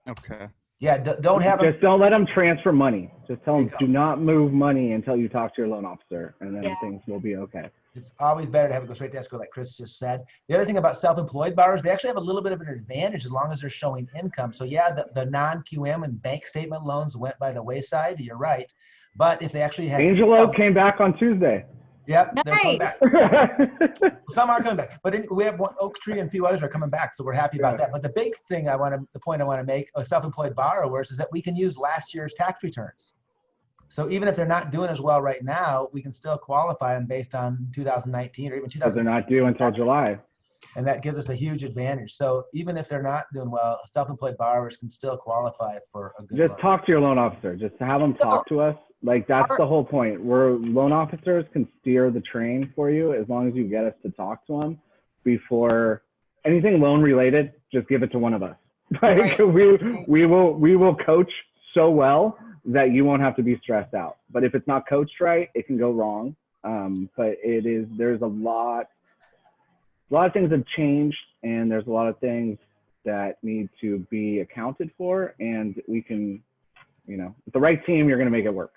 Okay. Yeah, don't have just don't let them transfer money. Just tell them do not move money until you talk to your loan officer, and then things will be okay. It's always better to have it go straight to escrow, like Chris just said. The other thing about self-employed borrowers, they actually have a little bit of an advantage as long as they're showing income. So yeah, the non-QM and bank statement loans went by the wayside. You're right. But if they actually had Angelo came back on Tuesday. Yep, they're coming back. Some are coming back, but we have Oak Tree and a few others are coming back, so we're happy about that. But the big thing the point I want to make with self-employed borrowers is that we can use last year's tax returns. So even if they're not doing as well right now, we can still qualify them based on 2019 or even 2020. They're not due until July. And that gives us a huge advantage. So even if they're not doing well, self-employed borrowers can still qualify for a good loan. Talk to your loan officer. Just have them talk to us. Like, that's the whole point. Loan officers can steer the train for you as long as you get us to talk to them before anything loan related. Just give it to one of us. Like we will coach so well that you won't have to be stressed out. But if it's not coached right, it can go wrong. But there's a lot of things have changed, and there's a lot of things that need to be accounted for, and we can, with the right team, you're going to make it work.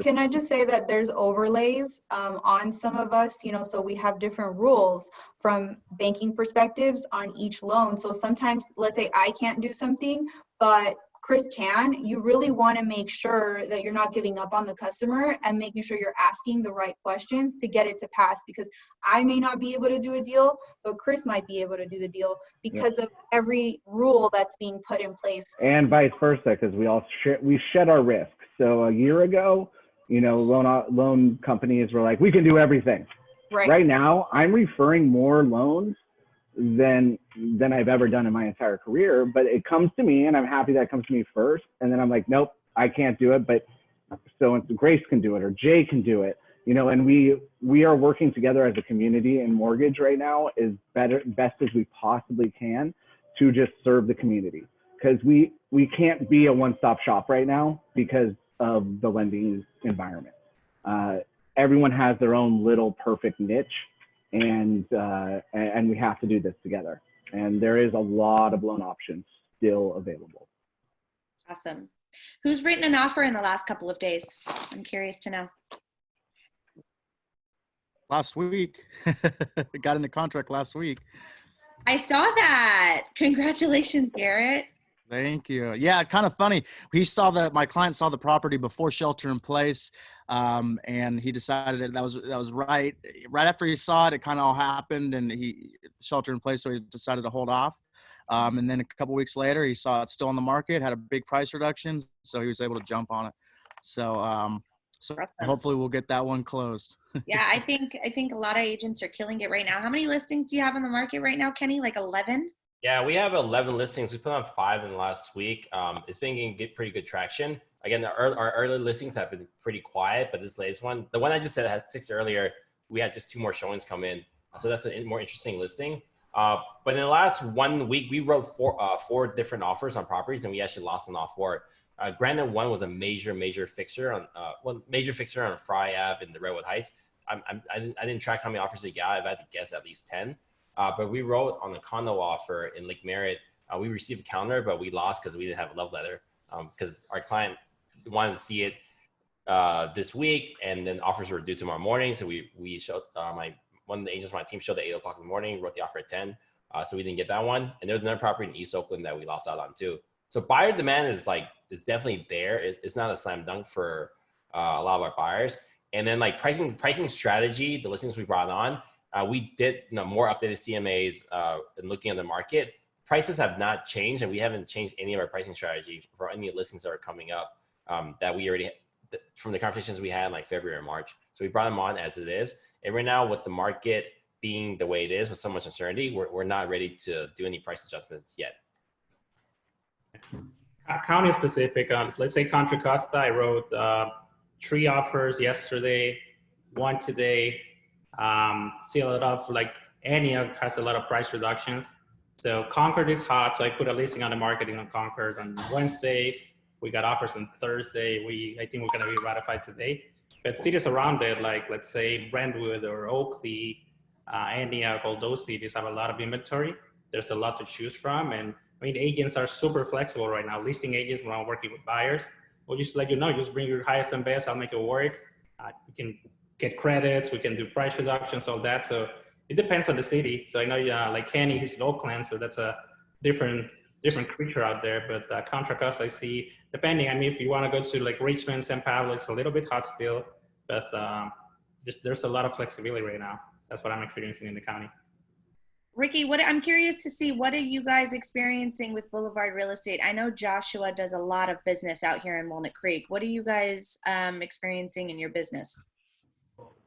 Can I just say that there's overlays on some of us, so we have different rules from banking perspectives on each loan. So sometimes, let's say I can't do something, but Chris can. You really want to make sure that you're not giving up on the customer and making sure you're asking the right questions to get it to pass, because I may not be able to do a deal, but Chris might be able to do the deal because of every rule that's being put in place. And vice versa, because we shed our risk. So a year ago, loan companies were like, we can do everything. Right now, I'm referring more loans than I've ever done in my entire career, but it comes to me, and I'm happy that it comes to me first. And then I'm like, nope, I can't do it. But Grace can do it, or Jay can do it, you know, and we are working together as a community in mortgage right now as best as we possibly can to just serve the community, because we can't be a one-stop shop right now because of the lending environment. Everyone has their own little perfect niche, and we have to do this together. And there is a lot of loan options still available. Awesome. Who's written an offer in the last couple of days? I'm curious to know. Last week. Got into contract last week. I saw that. Congratulations, Garrett. Thank you. Yeah, kind of funny. My client saw the property before shelter in place, and he decided that was right. Right after he saw it, it kind of all happened, and he shelter in place, so he decided to hold off. And then a couple weeks later, he saw it still on the market, had a big price reduction, so he was able to jump on it. So, hopefully we'll get that one closed. Yeah, I think a lot of agents are killing it right now. How many listings do you have on the market right now, Kenny? Like 11? Yeah, we have 11 listings. We put on 5 in the last week. It's been getting pretty good traction. Again, our early listings have been pretty quiet, but this latest one, the one I just said had 6 earlier, we had just 2 more showings come in. So that's a more interesting listing. But in the last 1 week, we wrote 4 different offers on properties, and we actually lost on all 4. Granted, one was a major fixer on Fry Ave in the Redwood Heights. I didn't track how many offers they got. I've had to guess at least 10. But we wrote on the condo offer in Lake Merritt. We received a counter, but we lost because we didn't have a love letter, because our client wanted to see it this week, and then offers were due tomorrow morning. So we showed one of the agents on my team showed at 8 o'clock in the morning, wrote the offer at 10. So we didn't get that one. And there was another property in East Oakland that we lost out on too. So buyer demand is definitely there. It's not a slam dunk for a lot of our buyers. And then like pricing strategy, the listings we brought on, we did more updated CMAs and looking at the market. Prices have not changed, and we haven't changed any of our pricing strategy for any listings that are coming up that we already from the conversations we had in like February or March. So we brought them on as it is. And right now, with the market being the way it is with so much uncertainty, we're not ready to do any price adjustments yet. County specific, let's say Contra Costa, I wrote 3 offers yesterday, 1 today. See a lot of like Antioch has a lot of price reductions. So Concord is hot, so I put a listing on the marketing on Concord on Wednesday. We got offers on Thursday. I think we're gonna be ratified today. But cities around it, like let's say Brentwood or Oakley, Antioch, all those cities have a lot of inventory. There's a lot to choose from, and I mean agents are super flexible right now. Listing agents, when I'm working with buyers, we'll just let you know, just bring your highest and best. I'll make it work. We can get credits, we can do price reductions, all that. So it depends on the city. So I know, like Kenny, he's in Oakland, so that's a different creature out there. But Contra Costa, I see, depending. I mean, if you want to go to like Richmond, San Pablo, it's a little bit hot still, but there's a lot of flexibility right now. That's what I'm experiencing in the county. Ricky, I'm curious to see, what are you guys experiencing with Boulevard Real Estate? I know Joshua does a lot of business out here in Walnut Creek. What are you guys experiencing in your business?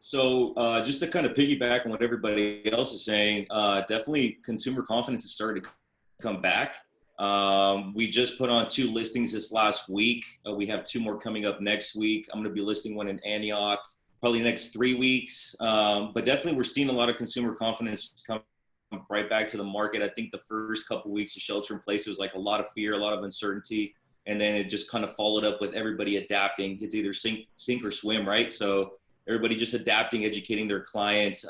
So just to kind of piggyback on what everybody else is saying, definitely consumer confidence has started to come back. We just put on 2 listings this last week. We have 2 more coming up next week. I'm going to be listing one in Antioch probably next 3 weeks. But definitely we're seeing a lot of consumer confidence come right back to the market. I think the first couple of weeks of shelter in place, it was like a lot of fear, a lot of uncertainty. And then it just kind of followed up with everybody adapting. It's either sink or swim, right? So everybody just adapting, educating their clients,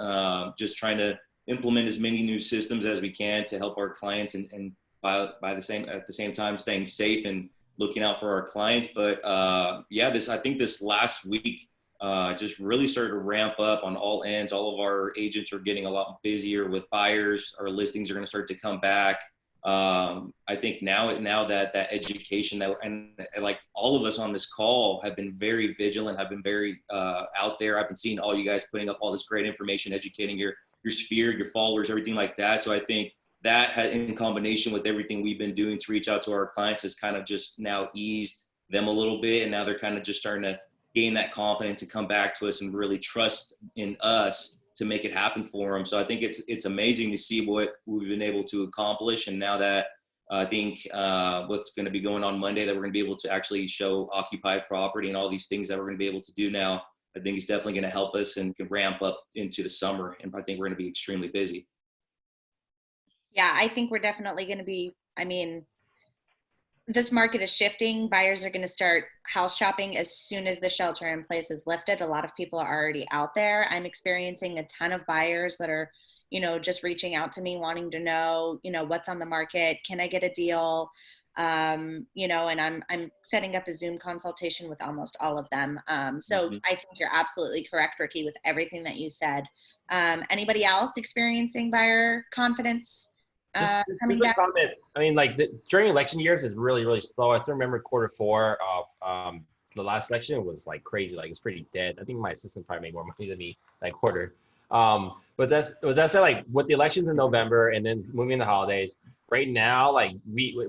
just trying to implement as many new systems as we can to help our clients, and at the same time staying safe and looking out for our clients. But yeah, I think this last week just really started to ramp up on all ends. All of our agents are getting a lot busier with buyers. Our listings are going to start to come back. I think now that education and like all of us on this call have been very vigilant, have been very out there. I've been seeing all you guys putting up all this great information, educating your sphere, your followers, everything like that. So I think that in combination with everything we've been doing to reach out to our clients has kind of just now eased them a little bit. And now they're kind of just starting to gain that confidence to come back to us and really trust in us to make it happen for them. So I think it's amazing to see what we've been able to accomplish. And now that I think what's going to be going on Monday, that we're going to be able to actually show occupied property and all these things that we're going to be able to do now, I think is definitely going to help us and can ramp up into the summer. And I think we're going to be extremely busy. Yeah, I think we're definitely going to be, I mean, this market is shifting. Buyers are going to start house shopping as soon as the shelter in place is lifted. A lot of people are already out there. I'm experiencing a ton of buyers that are, you know, just reaching out to me wanting to know, you know, what's on the market. Can I get a deal? You know, and I'm setting up a Zoom consultation with almost all of them. So I think you're absolutely correct, Ricky, with everything that you said. Anybody else experiencing buyer confidence? Just a comment. I mean, like during election years is really, really slow. I still remember Q4 of the last election was like crazy. Like it's pretty dead. I think my assistant probably made more money than me that quarter. But that said, like with the elections in November and then moving the holidays, right now, like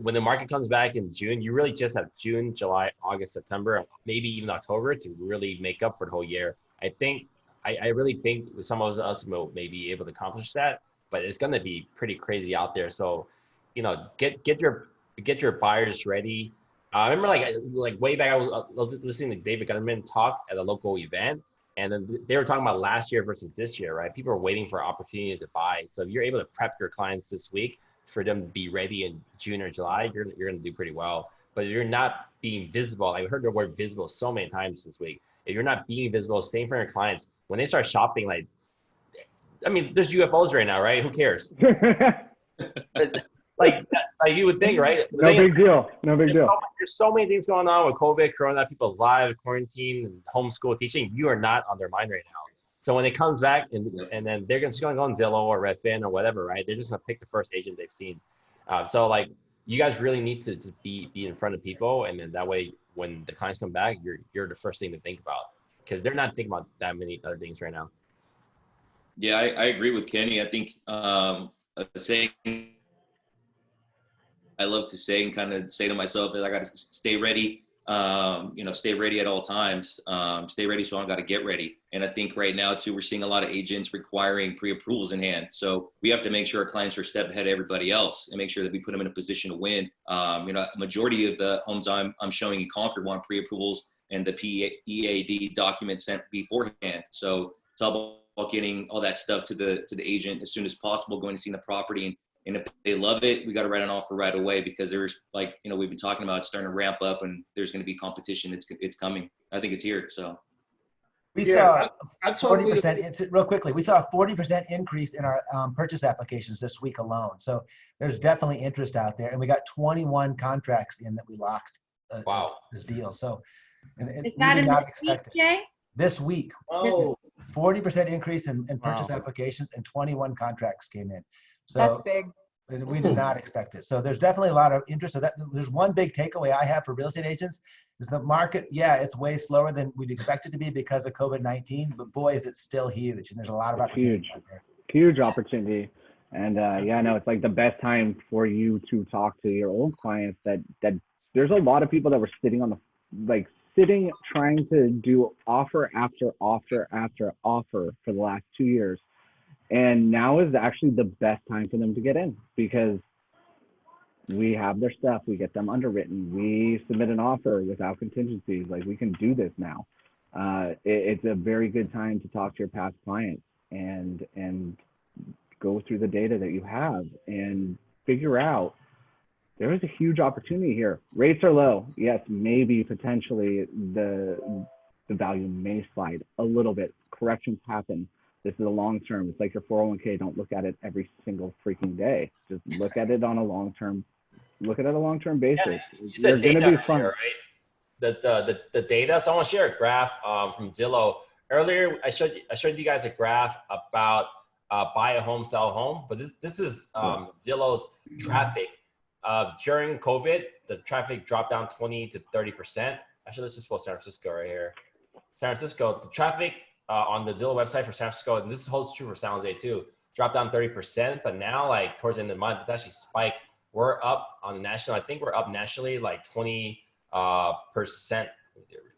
when the market comes back in June, you really just have June, July, August, September, maybe even October to really make up for the whole year. I really think some of us may be able to accomplish that. But it's going to be pretty crazy out there. So, you know, get your buyers ready. I remember like way back, I was listening to David Gunderman talk at a local event, and then they were talking about last year versus this year, right? People are waiting for opportunity to buy. So if you're able to prep your clients this week for them to be ready in June or July, you're going to do pretty well. But if you're not being visible, I heard the word visible so many times this week. If you're not being visible, staying for your clients, when they start shopping, like, I mean, there's UFOs right now, right? Who cares? like you would think, right? No big deal. No big deal. There's so many things going on with COVID, Corona, people live, quarantine, and homeschool teaching. You are not on their mind right now. So when it comes back, and then they're just going to go on Zillow or Redfin or whatever, right? They're just going to pick the first agent they've seen. So like, you guys really need to be in front of people, and then that way, when the clients come back, you're the first thing to think about, because they're not thinking about that many other things right now. Yeah, I agree with Kenny. I think saying, I love to say and kind of say to myself that I got to stay ready, you know, stay ready at all times, stay ready so I got to get ready. And I think right now too, we're seeing a lot of agents requiring pre-approvals in hand. So we have to make sure our clients are a step ahead of everybody else and make sure that we put them in a position to win. You know, majority of the homes I'm showing in Concord want pre-approvals and the EAD document sent beforehand. So it's all about getting all that stuff to the agent as soon as possible, going to see the property, and if they love it, we got to write an offer right away, because there's, like, you know, we've been talking about, it's starting to ramp up and there's going to be competition. It's coming. I think it's here. So we saw 40%. Real quickly, we saw a 40% increase in our purchase applications this week alone. So there's definitely interest out there, and we got 21 contracts in that we locked. Wow. This deal. So is that in this week, Jay? This week, 40% increase in purchase applications, and 21 contracts came in. So that's big. We did not expect it. So there's definitely a lot of interest. So there's one big takeaway I have for real estate agents is the market. Yeah, it's way slower than we'd expect it to be because of COVID-19, but boy, is it still huge. And there's a lot of opportunity out there. Huge opportunity. And yeah, no, it's like the best time for you to talk to your old clients that there's a lot of people that were sitting on trying to do offer after offer after offer for the last 2 years. And now is actually the best time for them to get in, because we have their stuff, we get them underwritten, we submit an offer without contingencies. Like, we can do this now. It's a very good time to talk to your past clients and go through the data that you have and figure out there is a huge opportunity here. Rates are low. Yes, maybe potentially the value may slide a little bit. Corrections happen. This is a long term. It's like your 401k. Don't look at it every single freaking day. Just look at it on a long term. Look at it on a long term basis. Yeah, they're going to be fun, right? The data. So I want to share a graph from Zillow. Earlier, I showed you guys a graph about buy a home, sell a home. But this is Zillow's traffic. During COVID, the traffic dropped down 20 to 30%. Actually, let's just pull San Francisco right here. San Francisco, the traffic on the Zillow website for San Francisco, and this holds true for San Jose too, dropped down 30%. But now, like towards the end of the month, it's actually spiked. We're up on the national. I think we're up nationally like 20%.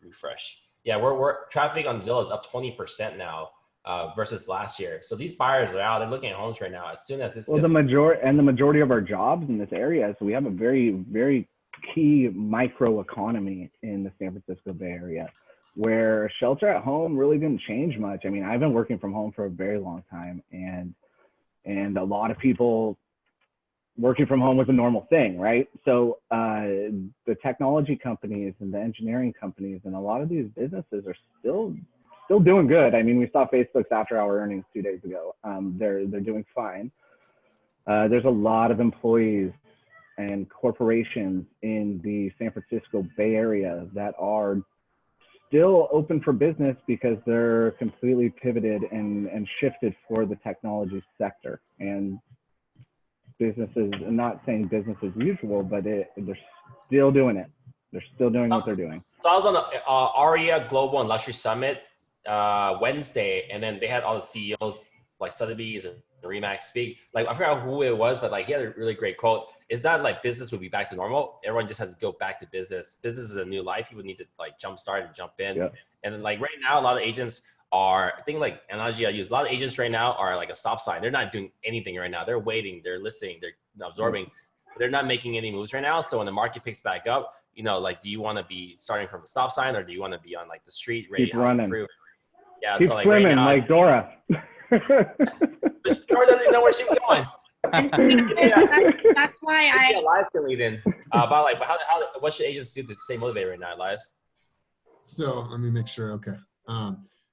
Refresh. Yeah, we're traffic on Zillow is up 20% now. versus last year. So these buyers are out, they're looking at homes right now. As soon as this the majority of our jobs in this area, so we have a very, very key micro economy in the San Francisco Bay Area, where shelter at home really didn't change much. I mean, I've been working from home for a very long time, and a lot of people working from home was a normal thing, right? So the technology companies and the engineering companies and a lot of these businesses are still doing good. I mean, we saw Facebook's after-hour earnings 2 days ago. They're doing fine. There's a lot of employees and corporations in the San Francisco Bay Area that are still open for business because they're completely pivoted and shifted for the technology sector. And businesses, I'm not saying business as usual, but they're still doing it. They're still doing what they're doing. So I was on the ARIA Global and Luxury Summit Wednesday, and then they had all the CEOs like Sotheby's and Remax speak. Like, I forgot who it was, but like he had a really great quote. Is that like business would be back to normal? Everyone just has to go back to business. Business is a new life. People need to like jumpstart and jump in. Yep. And then, like right now, a lot of agents are, I think like analogy I use, a lot of agents right now are like a stop sign. They're not doing anything right now. They're waiting, they're listening, they're absorbing. They're not making any moves right now. So when the market picks back up, you know, like, do you want to be starting from a stop sign, or do you want to be on like the street ready Keep running? Yeah, keep so like swimming, right now, like Dora. Dora doesn't know where she's going. That's why Elias can lead in about like what should agents do to stay motivated right now, Elias? So let me make sure. Okay.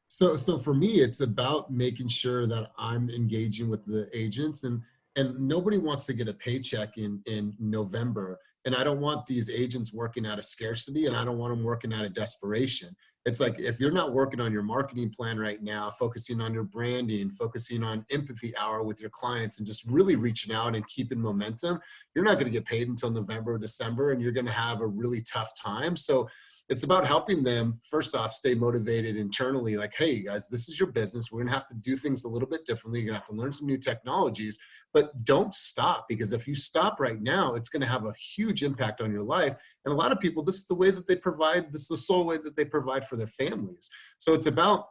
So for me, it's about making sure that I'm engaging with the agents, and nobody wants to get a paycheck in November. And I don't want these agents working out of scarcity, and I don't want them working out of desperation. It's like, if you're not working on your marketing plan right now, focusing on your branding, focusing on empathy hour with your clients, and just really reaching out and keeping momentum, you're not going to get paid until November or December, and you're going to have a really tough time. So it's about helping them, first off, stay motivated internally. Like, hey, guys, this is your business. We're going to have to do things a little bit differently. You're going to have to learn some new technologies, but don't stop, because if you stop right now, it's going to have a huge impact on your life. And a lot of people, this is the way that they provide, this is the sole way that they provide for their families. So it's about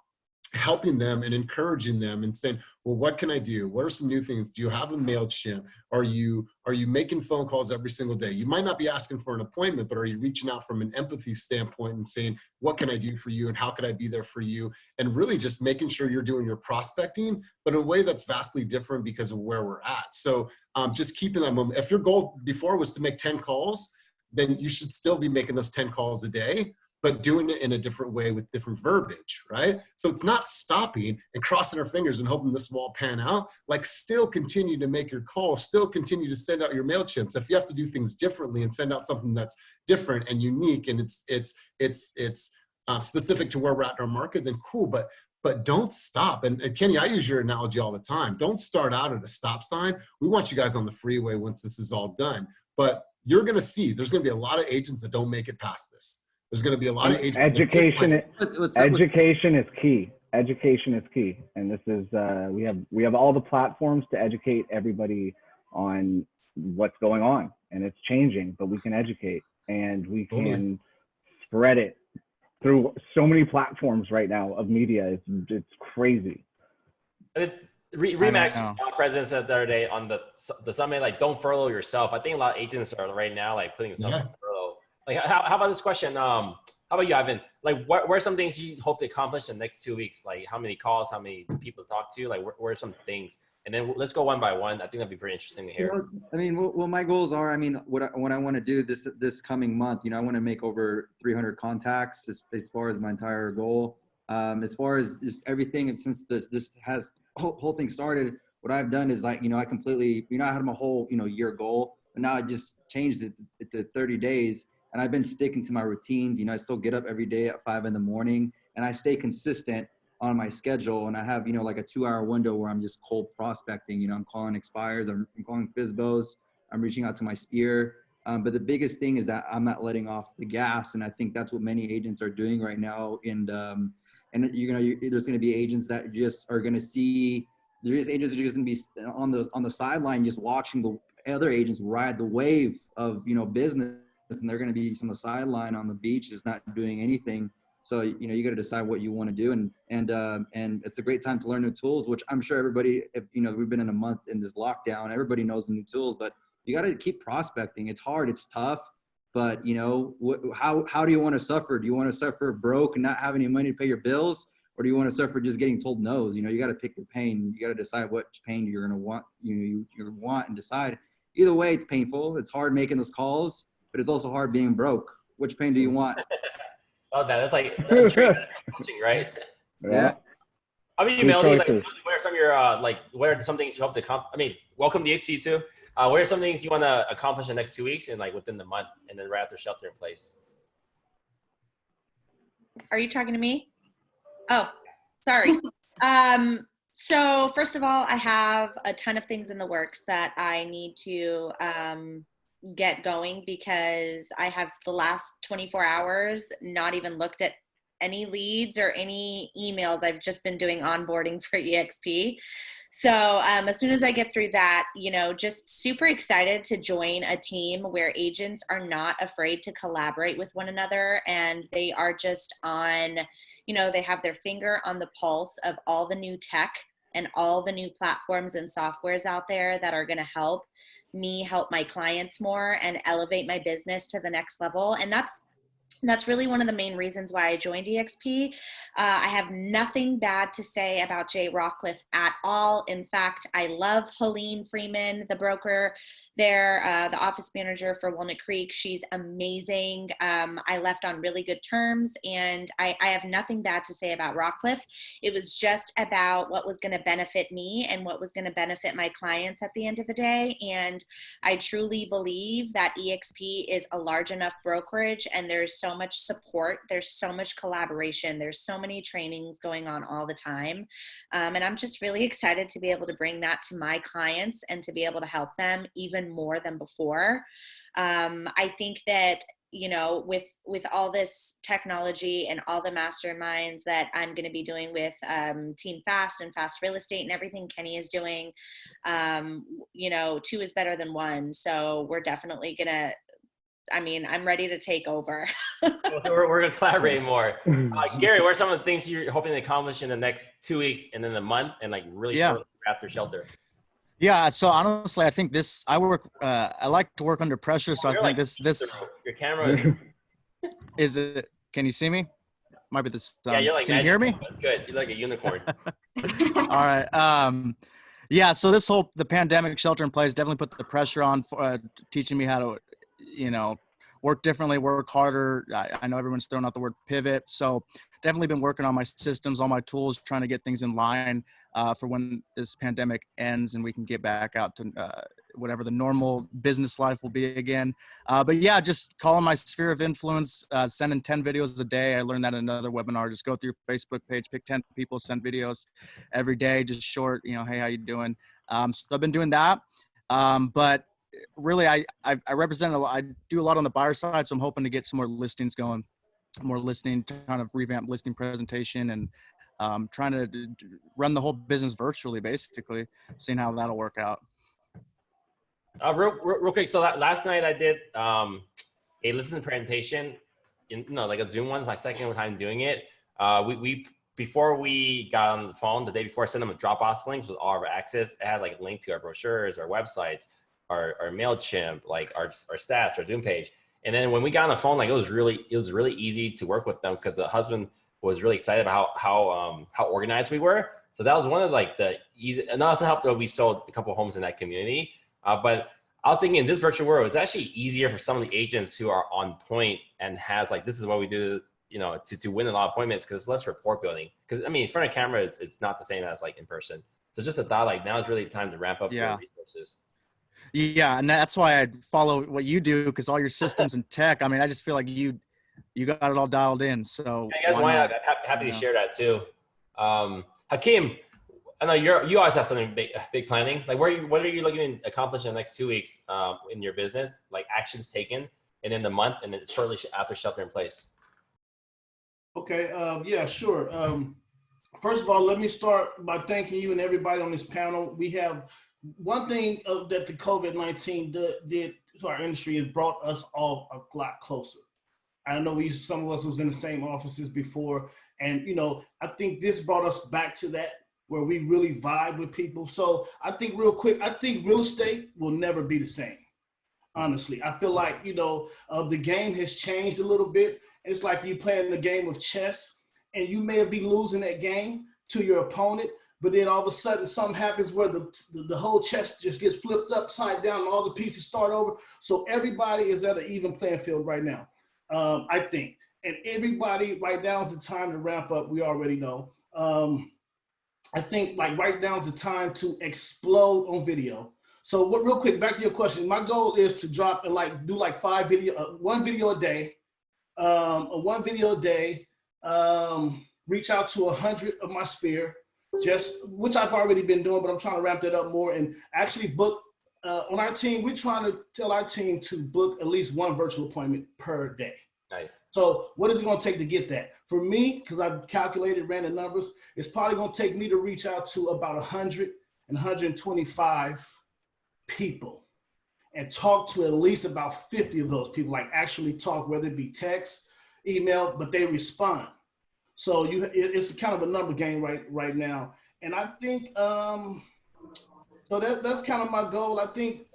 helping them and encouraging them and saying, well, what can I do? What are some new things? Do you have a MailChimp? Are you making phone calls every single day? You might not be asking for an appointment, but are you reaching out from an empathy standpoint and saying, what can I do for you? And how could I be there for you? And really just making sure you're doing your prospecting, but in a way that's vastly different because of where we're at. So just keeping that moment. If your goal before was to make 10 calls, then you should still be making those 10 calls a day, but doing it in a different way with different verbiage, right? So it's not stopping and crossing our fingers and hoping this will all pan out. Like, still continue to make your calls, still continue to send out your MailChimps. If you have to do things differently and send out something that's different and unique and it's specific to where we're at in our market, then cool, but don't stop. And Kenny, I use your analogy all the time. Don't start out at a stop sign. We want you guys on the freeway once this is all done. But you're going to see there's going to be a lot of agents that don't make it past this. There's going to be a lot of agents. Education is key. Education is key. And this is, we have all the platforms to educate everybody on what's going on, and it's changing, but we can educate, and we can spread it through so many platforms right now of media. It's crazy. Remax president said the other day on the summit, like, don't furlough yourself. I think a lot of agents are right now like putting themselves on furlough. Like, how about this question? How about you, Ivan? Like, what are some things you hope to accomplish in the next 2 weeks? Like, how many calls, how many people to talk to? Like, what are some things? And then let's go one by one. I think that'd be pretty interesting to hear. I mean, well, my goals are, I mean, what I want to do this coming month, you know, I want to make over 300 contacts as far as my entire goal. As far as just everything, and since this has whole thing started, what I've done is, like, you know, I completely, you know, I had my whole, you know, year goal, but now I just changed it to 30 days. And I've been sticking to my routines. You know, I still get up every day at 5 a.m, and I stay consistent on my schedule. And I have, you know, like a 2-hour window where I'm just cold prospecting. You know, I'm calling expires, I'm calling FSBOs, I'm reaching out to my sphere. But the biggest thing is that I'm not letting off the gas. And I think that's what many agents are doing right now. And you're gonna, there's going to be agents that just are going to see, there's agents that are just going to be on the sideline, just watching the other agents ride the wave of, you know, business. And they're going to be on the sideline on the beach, just not doing anything. So, you got to decide what you want to do. And it's a great time to learn new tools, which I'm sure everybody, if, we've been in a month in this lockdown, everybody knows the new tools, but you got to keep prospecting. It's hard. It's tough. But, how do you want to suffer? Do you want to suffer broke and not have any money to pay your bills? Or do you want to suffer just getting told no's? You got to pick your pain. You got to decide what pain you're going to want, you want, and decide. Either way, it's painful. It's hard making those calls, but it's also hard being broke. Which pain do you want? Oh, that's like coaching, right? Yeah. I mean, Melody, what are some of your what are some things you hope to accomplish? I mean, welcome to XP too. What are some things you want to accomplish in the next 2 weeks and within the month, and then right after shelter in place? Are you talking to me? Oh, sorry. So first of all, I have a ton of things in the works that I need to get going, because I have the last 24 hours not even looked at any leads or any emails. I've just been doing onboarding for EXP. So as soon as I get through that, just super excited to join a team where agents are not afraid to collaborate with one another, and they are just on, they have their finger on the pulse of all the new tech and all the new platforms and softwares out there that are going to help me help my clients more and elevate my business to the next level. And that's really one of the main reasons why I joined EXP. I have nothing bad to say about Jay Rockcliffe at all. In fact, I love Helene Freeman, the broker there, the office manager for Walnut Creek. She's amazing. I left on really good terms, and I have nothing bad to say about Rockcliffe. It was just about what was going to benefit me and what was going to benefit my clients at the end of the day. And I truly believe that EXP is a large enough brokerage, and there's so much support, there's so much collaboration, there's so many trainings going on all the time, and I'm just really excited to be able to bring that to my clients and to be able to help them even more than before. I think that with all this technology and all the masterminds that I'm going to be doing with Team Fast and Fast Real Estate and everything Kenny is doing, 2 is better than 1. So we're definitely gonna, I'm ready to take over. So we're going to collaborate more. Gary, what are some of the things you're hoping to accomplish in the next 2 weeks and then the month and really shortly after shelter? Yeah. So honestly, I think I like to work under pressure. So I think this, your camera is it, can you see me? Might be this. Yeah, you're can you hear me? That's good. You're like a unicorn. All right. Yeah. So the pandemic shelter in place definitely put the pressure on for teaching me how to, work differently, work harder. I know everyone's throwing out the word pivot. So definitely been working on my systems, all my tools, trying to get things in line for when this pandemic ends and we can get back out to whatever the normal business life will be again. But yeah, just calling my sphere of influence, sending 10 videos a day. I learned that in another webinar. Just go through your Facebook page, pick 10 people, send videos every day, just short, hey, how you doing? So I've been doing that. But really, I represent I do a lot on the buyer side, so I'm hoping to get some more listings going, kind of revamp listing presentation, and trying to run the whole business virtually, basically, seeing how that'll work out. Real quick. So last night I did a listing presentation, like a Zoom one. My second time doing it. We before we got on the phone the day before, I sent them a Dropbox link with all of our access. It had like a link to our brochures, our websites, our MailChimp, like our stats, our Zoom page. And then when we got on the phone, it was really easy to work with them because the husband was really excited about how organized we were. So that was one of the easy, and also helped that we sold a couple homes in that community. But I was thinking in this virtual world, it's actually easier for some of the agents who are on point and has this is what we do, to win a lot of appointments, because it's less rapport building. Because in front of camera, it's not the same as in person. So just a thought, now is really time to ramp up your resources. Yeah, and that's why I follow what you do, because all your systems and tech. I just feel like you got it all dialed in. So yeah, you guys, I'm happy to share that too. Hakeem, I know you always have something big planning. What are you looking to accomplish in the next 2 weeks in your business? Actions taken, and then the month, and then shortly after shelter in place. Okay. Yeah, sure. First of all, let me start by thanking you and everybody on this panel. We have one thing that the COVID-19 did to our industry is brought us all a lot closer. I know some of us was in the same offices before. And, you know, I think this brought us back to that where we really vibe with people. So I think real quick, I think real estate will never be the same. Honestly, I feel like, you know, the game has changed a little bit. It's like you playing the game of chess and you may be losing that game to your opponent, but then all of a sudden something happens where the whole chess just gets flipped upside down and all the pieces start over. So everybody is at an even playing field right now, I think. And everybody right now is the time to ramp up. We already know. I think like right now is the time to explode on video. So what, real quick, back to your question. My goal is to drop and like do like one video a day, reach out to 100 of my sphere, which I've already been doing, but I'm trying to ramp that up more and actually book on our team. We're trying to tell our team to book at least one virtual appointment per day. Nice. So what is it going to take to get that? For me, because I've calculated, ran the numbers, it's probably going to take me to reach out to about 100 and 125 people and talk to at least about 50 of those people, like actually talk, whether it be text, email, but they respond. So it's kind of a number game right now. And I think, so that's kind of my goal. I think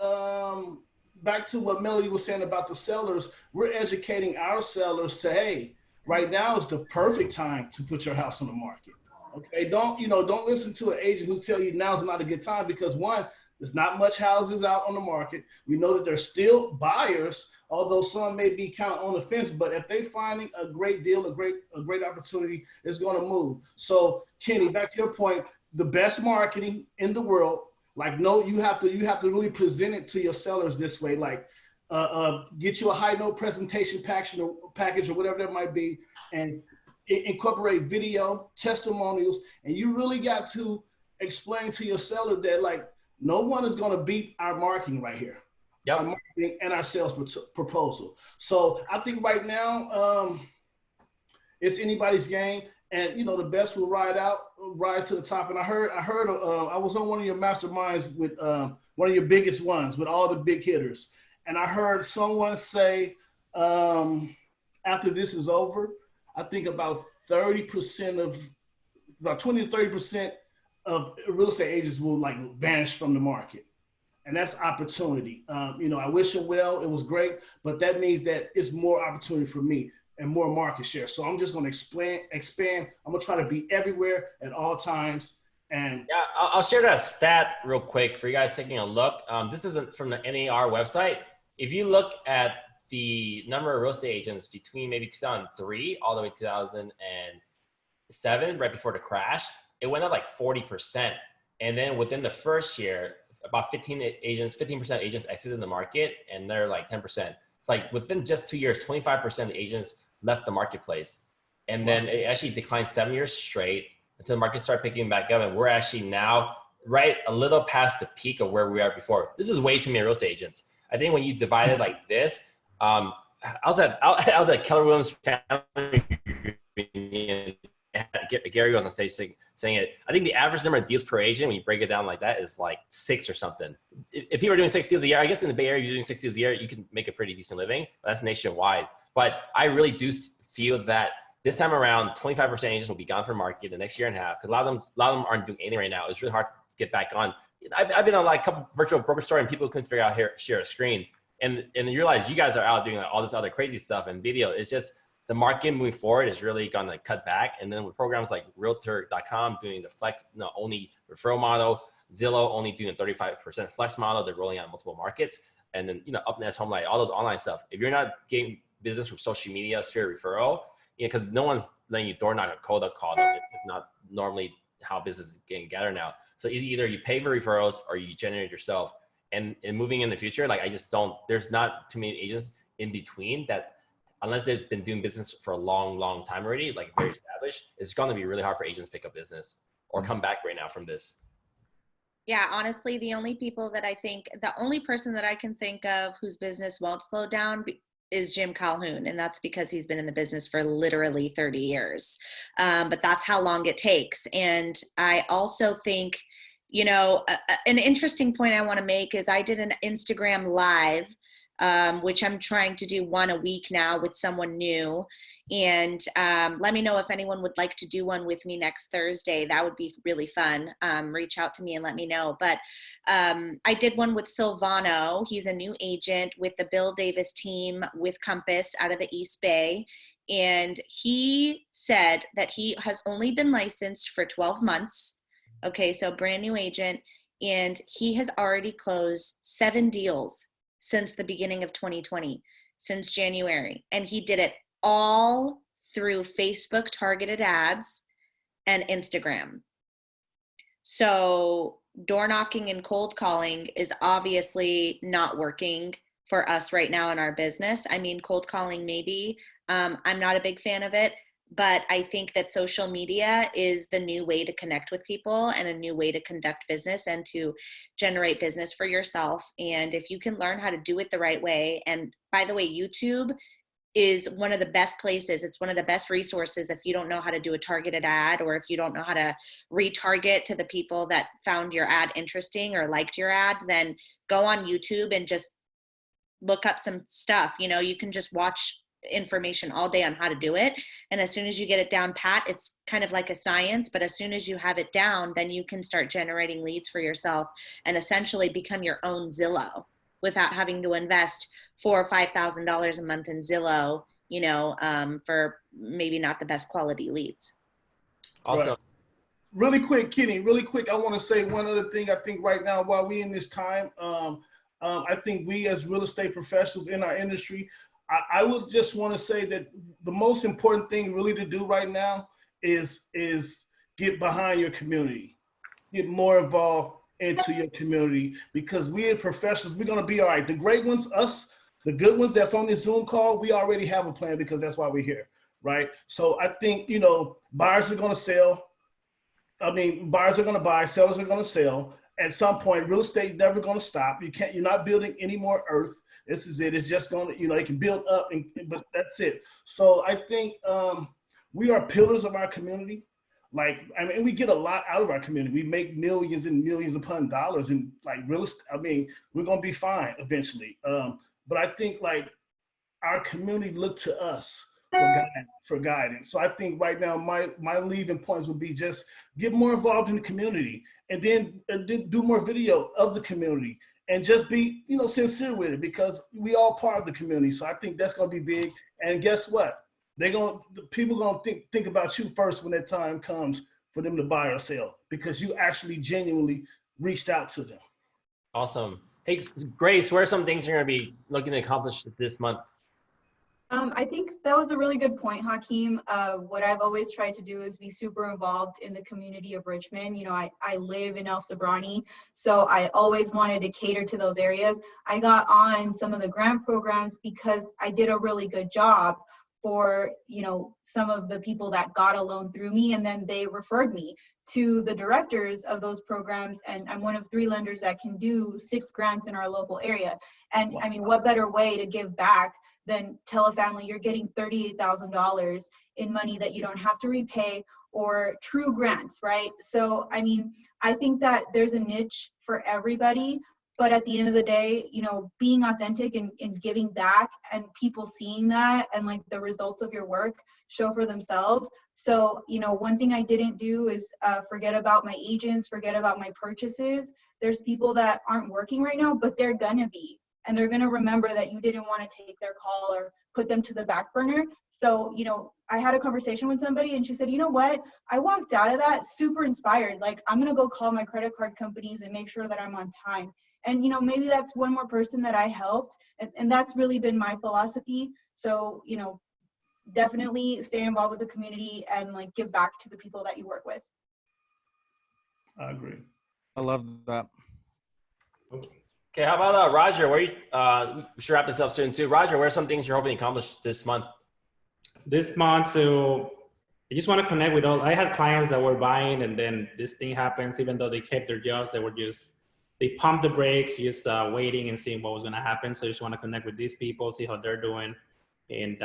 back to what Melody was saying about the sellers, we're educating our sellers to, hey, right now is the perfect time to put your house on the market. Okay, don't listen to an agent who tell you now's not a good time, because one, there's not much houses out on the market. We know that there's still buyers, although some may be kind of on the fence, but if they're finding a great deal, a great opportunity, it's going to move. So Kenny, back to your point, the best marketing in the world, like, no, you have to really present it to your sellers this way. Like, get you a high note presentation package or whatever that might be, and incorporate video, testimonials, and you really got to explain to your seller that, like, no one is going to beat our marketing right here. Yep. Our marketing and our sales proposal. So I think right now it's anybody's game. And, you know, the best will rise to the top. And I heard I was on one of your masterminds with one of your biggest ones with all the big hitters. And I heard someone say, after this is over, I think about 20 to 30% of real estate agents will like vanish from the market. And that's opportunity. You know, I wish them well. It was great, but that means that it's more opportunity for me and more market share. So I'm just going to expand. I'm going to try to be everywhere at all times. And yeah, I'll share that stat real quick for you guys taking a look. This isn't from the NAR website. If you look at the number of real estate agents between maybe 2003 all the way to 2007, right before the crash, it went up like 40%. And then within the first year, about 15% agents exited the market, and they're like 10%. It's like within just 2 years, 25% of agents left the marketplace. And then it actually declined 7 years straight until the market started picking back up. And we're actually now right a little past the peak of where we were before. This is way too many real estate agents. I think when you divide it like this, I was at Keller Williams family reunion. Gary was on stage saying it. I think the average number of deals per agent, when you break it down like that, is like 6 or something. If people are doing 6 deals a year, I guess in the Bay Area, you're doing 6 deals a year, you can make a pretty decent living. That's nationwide. But I really do feel that this time around, 25% agents will be gone from market the next year and a half, because a lot of them aren't doing anything right now. It's really hard to get back on. I've been on like a couple virtual broker store, and people couldn't figure out how to share a screen. And you realize you guys are out doing like all this other crazy stuff and video. It's just the market moving forward is really going to cut back. And then with programs like Realtor.com doing the flex, only referral model, Zillow only doing a 35% flex model, they're rolling out multiple markets. And then, UpNest, HomeLight, all those online stuff. If you're not getting business from social media, sphere referral, because no one's letting you door knock a cold call them. It's not normally how business is getting gathered now. So either you pay for referrals or you generate yourself. And moving in the future, like there's not too many agents in between that, unless they've been doing business for a long, long time already, like very established, it's going to be really hard for agents to pick up business or come back right now from this. Yeah, honestly, the only person that I can think of whose business won't slow down is Jim Calhoun. And that's because he's been in the business for literally 30 years. But that's how long it takes. And I also think, an interesting point I want to make is I did an Instagram live which I'm trying to do one a week now with someone new. And let me know if anyone would like to do one with me next Thursday. That would be really fun. Reach out to me and let me know. But I did one with Silvano. He's a new agent with the Bill Davis team with Compass out of the East Bay. And he said that he has only been licensed for 12 months. Okay, so brand new agent. And he has already closed 7 deals since the beginning of 2020, since January. And he did it all through Facebook targeted ads and Instagram. So door knocking and cold calling is obviously not working for us right now in our business. I mean, cold calling maybe. I'm not a big fan of it, but I think that social media is the new way to connect with people and a new way to conduct business and to generate business for yourself. And if you can learn how to do it the right way, and by the way, YouTube is one of the best places. It's one of the best resources if you don't know how to do a targeted ad, or if you don't know how to retarget to the people that found your ad interesting or liked your ad, then go on YouTube and just look up some stuff. You know, you can just watch information all day on how to do it. And as soon as you get it down pat, it's kind of like a science, but as soon as you have it down, then you can start generating leads for yourself and essentially become your own Zillow without having to invest $4,000 or $5,000 a month in Zillow, you know, for maybe not the best quality leads. Awesome. Right. Really quick, Kenny, really quick. I want to say one other thing. I think right now, while we in this time, I think we as real estate professionals in our industry, I would just want to say that the most important thing really to do right now is get behind your community, get more involved into your community, because we as professionals, we're going to be all right. The great ones, us, the good ones that's on this Zoom call, we already have a plan because that's why we're here, right? So I think, you know, buyers are going to sell. I mean, buyers are going to buy, sellers are going to sell. At some point, real estate never going to stop. You're not building any more earth. This is it. It's just going to, you know, it can build up, but that's it. So I think we are pillars of our community. Like, I mean, we get a lot out of our community. We make millions and millions upon dollars in like real estate. I mean, we're going to be fine eventually. But I think like our community look to us for guidance. So I think right now my leaving points would be just get more involved in the community, and then do more video of the community, and just be, you know, sincere with it, because we all part of the community. So I think that's going to be big. And guess what? People going to think about you first when that time comes for them to buy or sell, because you actually genuinely reached out to them. Awesome. Hey, Grace, what are some things you're going to be looking to accomplish this month? I think that was a really good point, Hakeem. What I've always tried to do is be super involved in the community of Richmond. You know, I live in El Sobrani, so I always wanted to cater to those areas. I got on some of the grant programs because I did a really good job for, you know, some of the people that got a loan through me, and then they referred me to the directors of those programs. And I'm one of 3 lenders that can do 6 grants in our local area. And I mean, what better way to give back than tell a family you're getting $38,000 in money that you don't have to repay, or true grants, right? So, I mean, I think that there's a niche for everybody, but at the end of the day, you know, being authentic and giving back, and people seeing that, and like the results of your work show for themselves. So, you know, one thing I didn't do is forget about my agents, forget about my purchases. There's people that aren't working right now, but they're gonna be. And they're going to remember that you didn't want to take their call or put them to the back burner. So, you know, I had a conversation with somebody and she said, you know what? I walked out of that super inspired. Like, I'm going to go call my credit card companies and make sure that I'm on time. And, you know, maybe that's one more person that I helped. And that's really been my philosophy. So, you know, definitely stay involved with the community and like give back to the people that you work with. I agree. I love that. Okay, how about Roger? We should wrap this up soon too. Roger, what are some things you're hoping to accomplish this month? This month, so I just want to connect with all. I had clients that were buying, and then this thing happens. Even though they kept their jobs, they pumped the brakes, just waiting and seeing what was going to happen. So I just want to connect with these people, see how they're doing, and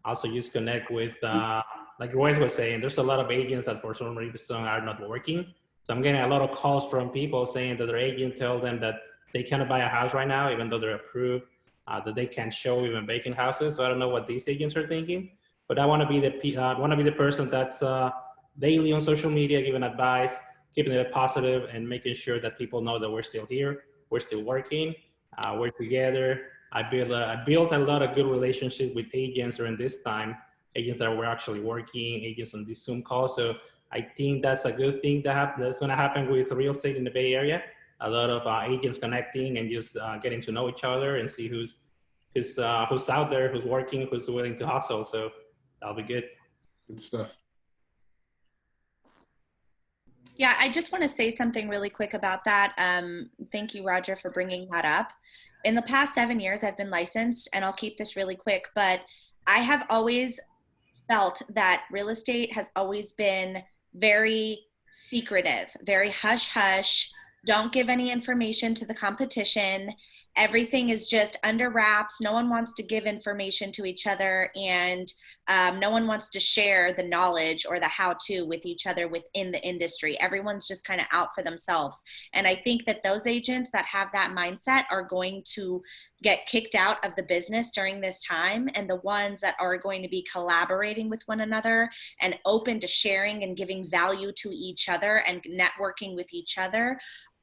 also just connect with, like Royce was saying, there's a lot of agents that for some reason are not working. So I'm getting a lot of calls from people saying that their agent told them that they cannot buy a house right now, even though they're approved. that they can show even vacant houses. So I don't know what these agents are thinking, but I want to be the person that's daily on social media, giving advice, keeping it positive, and making sure that people know that we're still here, we're still working, we're together. I built a lot of good relationships with agents during this time, agents that were actually working, agents on this Zoom call. So I think that's a good thing that's going to happen with real estate in the Bay Area. A lot of agents connecting and just getting to know each other and see who's out there, who's working, who's willing to hustle. So that'll be good. Good stuff. Yeah, I just want to say something really quick about that. Thank you, Roger, for bringing that up. In the past 7 years, I've been licensed, and I'll keep this really quick, but I have always felt that real estate has always been very secretive, very hush-hush. Don't give any information to the competition. Everything is just under wraps. No one wants to give information to each other, and no one wants to share the knowledge or the how-to with each other within the industry. Everyone's just kind of out for themselves. And I think that those agents that have that mindset are going to get kicked out of the business during this time, and the ones that are going to be collaborating with one another and open to sharing and giving value to each other and networking with each other,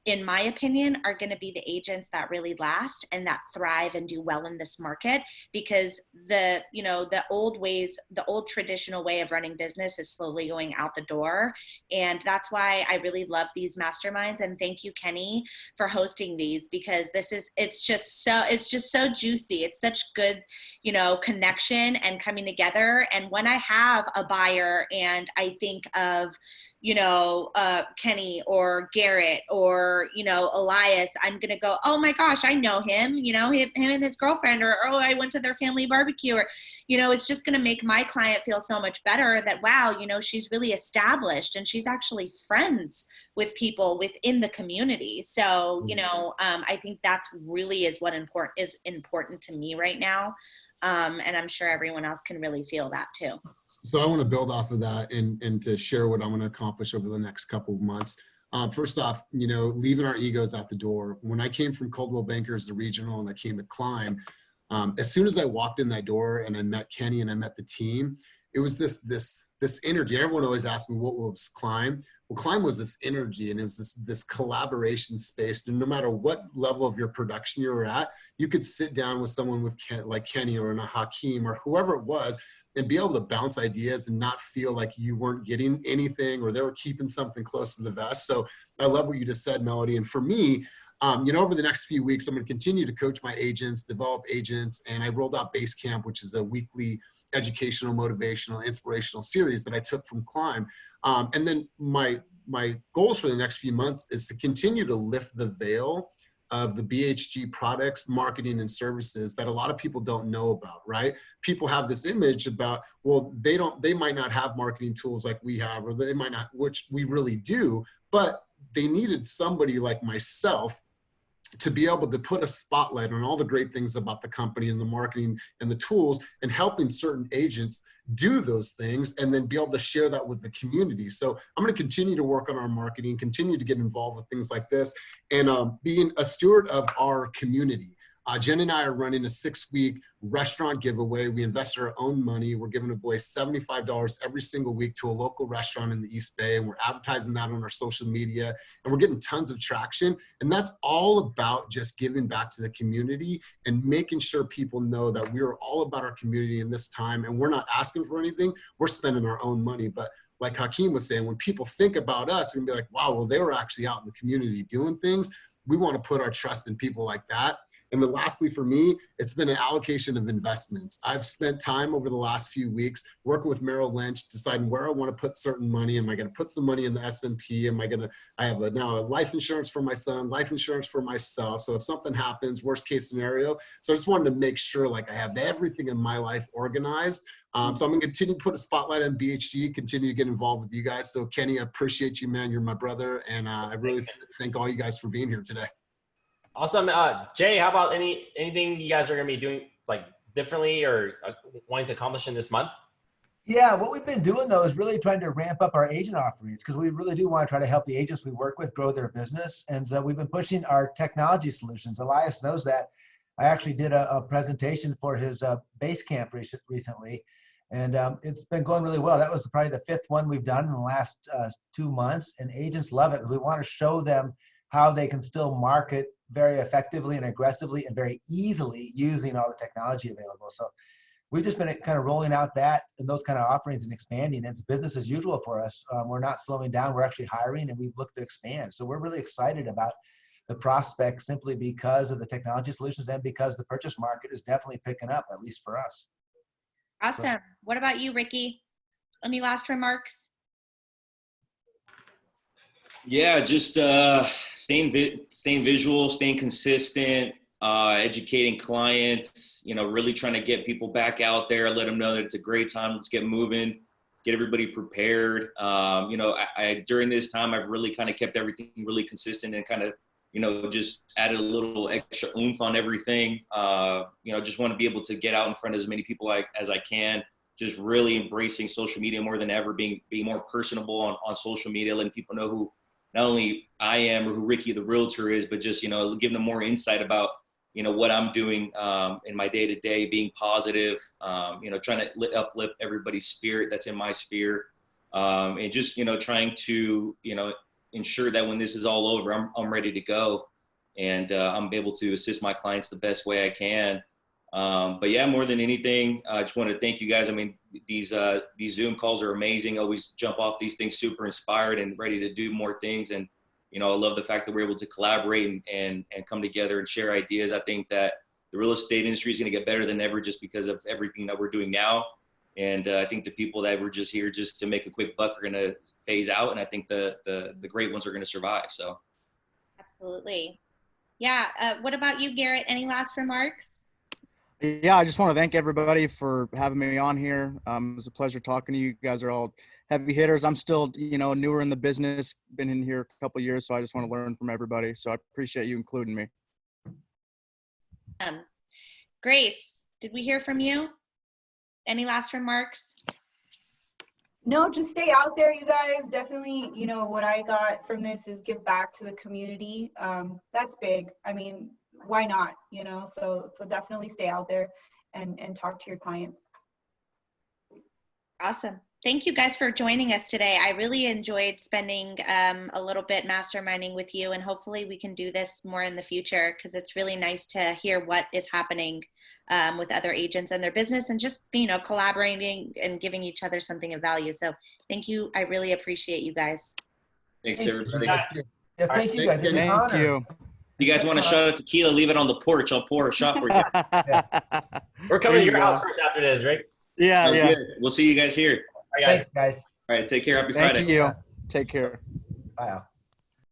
in my opinion, are going to be the agents that really last and that thrive and do well in this market, because the old traditional way of running business is slowly going out the door. And that's why I really love these masterminds. And thank you, Kenny, for hosting these, because it's just so juicy. It's such good, connection and coming together. And when I have a buyer and I think of, Kenny or Garrett or, Elias, I'm going to go, oh my gosh, I know him, him and his girlfriend, or, oh, I went to their family barbecue, or, it's just going to make my client feel so much better that, wow, she's really established and she's actually friends with people within the community. So, I think that's really is important to me right now. And I'm sure everyone else can really feel that too. So I want to build off of that and to share what I'm going to accomplish over the next couple of months. First off, leaving our egos out the door. When I came from Coldwell Banker as the regional and I came to Climb, as soon as I walked in that door and I met Kenny and I met the team, it was this energy. Everyone always asked me, what was Climb? Well, Climb was this energy, and it was this collaboration space. And no matter what level of your production you were at, you could sit down with someone like Kenny or a Hakeem or whoever it was and be able to bounce ideas and not feel like you weren't getting anything or they were keeping something close to the vest. So I love what you just said, Melody. And for me, over the next few weeks, I'm going to continue to coach my agents, develop agents, and I rolled out Base Camp, which is a weekly educational, motivational, inspirational series that I took from Climb. And then my goals for the next few months is to continue to lift the veil of the BHG products, marketing, and services that a lot of people don't know about, right? People have this image about, well, they might not have marketing tools like we have, or they might not, which we really do, but they needed somebody like myself to be able to put a spotlight on all the great things about the company and the marketing and the tools, and helping certain agents do those things and then be able to share that with the community. So I'm going to continue to work on our marketing, continue to get involved with things like this, and being a steward of our community. Jen and I are running a 6-week restaurant giveaway. We invested our own money. We're giving away $75 every single week to a local restaurant in the East Bay, and we're advertising that on our social media, and we're getting tons of traction. And that's all about just giving back to the community and making sure people know that we are all about our community in this time, and we're not asking for anything. We're spending our own money. But like Hakeem was saying, when people think about us and be like, wow, well, they were actually out in the community doing things, we want to put our trust in people like that. And then lastly, for me, it's been an allocation of investments. I've spent time over the last few weeks working with Merrill Lynch, deciding where I want to put certain money. Am I going to put some money in the S&P? I have now a life insurance for my son, life insurance for myself. So if something happens, worst case scenario. So I just wanted to make sure like I have everything in my life organized. So I'm going to continue to put a spotlight on BHG, continue to get involved with you guys. So Kenny, I appreciate you, man. You're my brother. And I really thank all you guys for being here today. Awesome. Jay, how about anything you guys are going to be doing like differently or wanting to accomplish in this month? Yeah, what we've been doing though is really trying to ramp up our agent offerings, because we really do want to try to help the agents we work with grow their business. And we've been pushing our technology solutions. Elias knows that. I actually did a presentation for his base camp recently, and it's been going really well. That was probably the 5th one we've done in the last 2 months, and agents love it because we want to show them how they can still market very effectively and aggressively and very easily using all the technology available. So we've just been kind of rolling out that and those kind of offerings and expanding. It's business as usual for us. We're not slowing down. We're actually hiring, and we've looked to expand. So we're really excited about the prospects simply because of the technology solutions and because the purchase market is definitely picking up, at least for us. Awesome. What about you, Ricky? Any last remarks? Yeah, just staying visual, staying consistent, educating clients, really trying to get people back out there, let them know that it's a great time. Let's get moving, get everybody prepared. I during this time, I've really kind of kept everything really consistent and kind of, just added a little extra oomph on everything. Just want to be able to get out in front of as many people as I can. Just really embracing social media more than ever, being more personable on social media, letting people know who not only I am or who Ricky the realtor is, but just, giving them more insight about, what I'm doing in my day-to-day, being positive, trying to uplift everybody's spirit that's in my sphere. And just, trying to, ensure that when this is all over, I'm ready to go, and I'm able to assist my clients the best way I can. But yeah, more than anything, I just want to thank you guys. I mean, these Zoom calls are amazing. Always jump off these things super inspired and ready to do more things. And, I love the fact that we're able to collaborate and come together and share ideas. I think that the real estate industry is going to get better than ever just because of everything that we're doing now. And I think the people that were just here just to make a quick buck are going to phase out. And I think the great ones are going to survive. So. Absolutely. Yeah. What about you, Garrett? Any last remarks? Yeah, I just want to thank everybody for having me on here. It was a pleasure talking to you. You guys are all heavy hitters. I'm still, newer in the business, been in here a couple of years, so I just want to learn from everybody. So I appreciate you including me. Grace, did we hear from you? Any last remarks? No, just stay out there, you guys. Definitely, what I got from this is give back to the community. That's big. I mean, why not? So definitely stay out there and talk to your clients. Awesome. Thank you guys for joining us today. I really enjoyed spending a little bit masterminding with you, and hopefully we can do this more in the future because it's really nice to hear what is happening with other agents and their business, and just, collaborating and giving each other something of value. So thank you. I really appreciate you guys. Thanks, everybody. Yeah, thank you guys. It's an honor. Thank you. You guys want a shot of tequila, leave it on the porch. I'll pour a shot for you. We're coming to your house first after this, right? Yeah, yeah. Good. We'll see you guys here. All right, guys. Thanks, guys. All right, take care. Happy Friday. Thank you. Take care. Bye.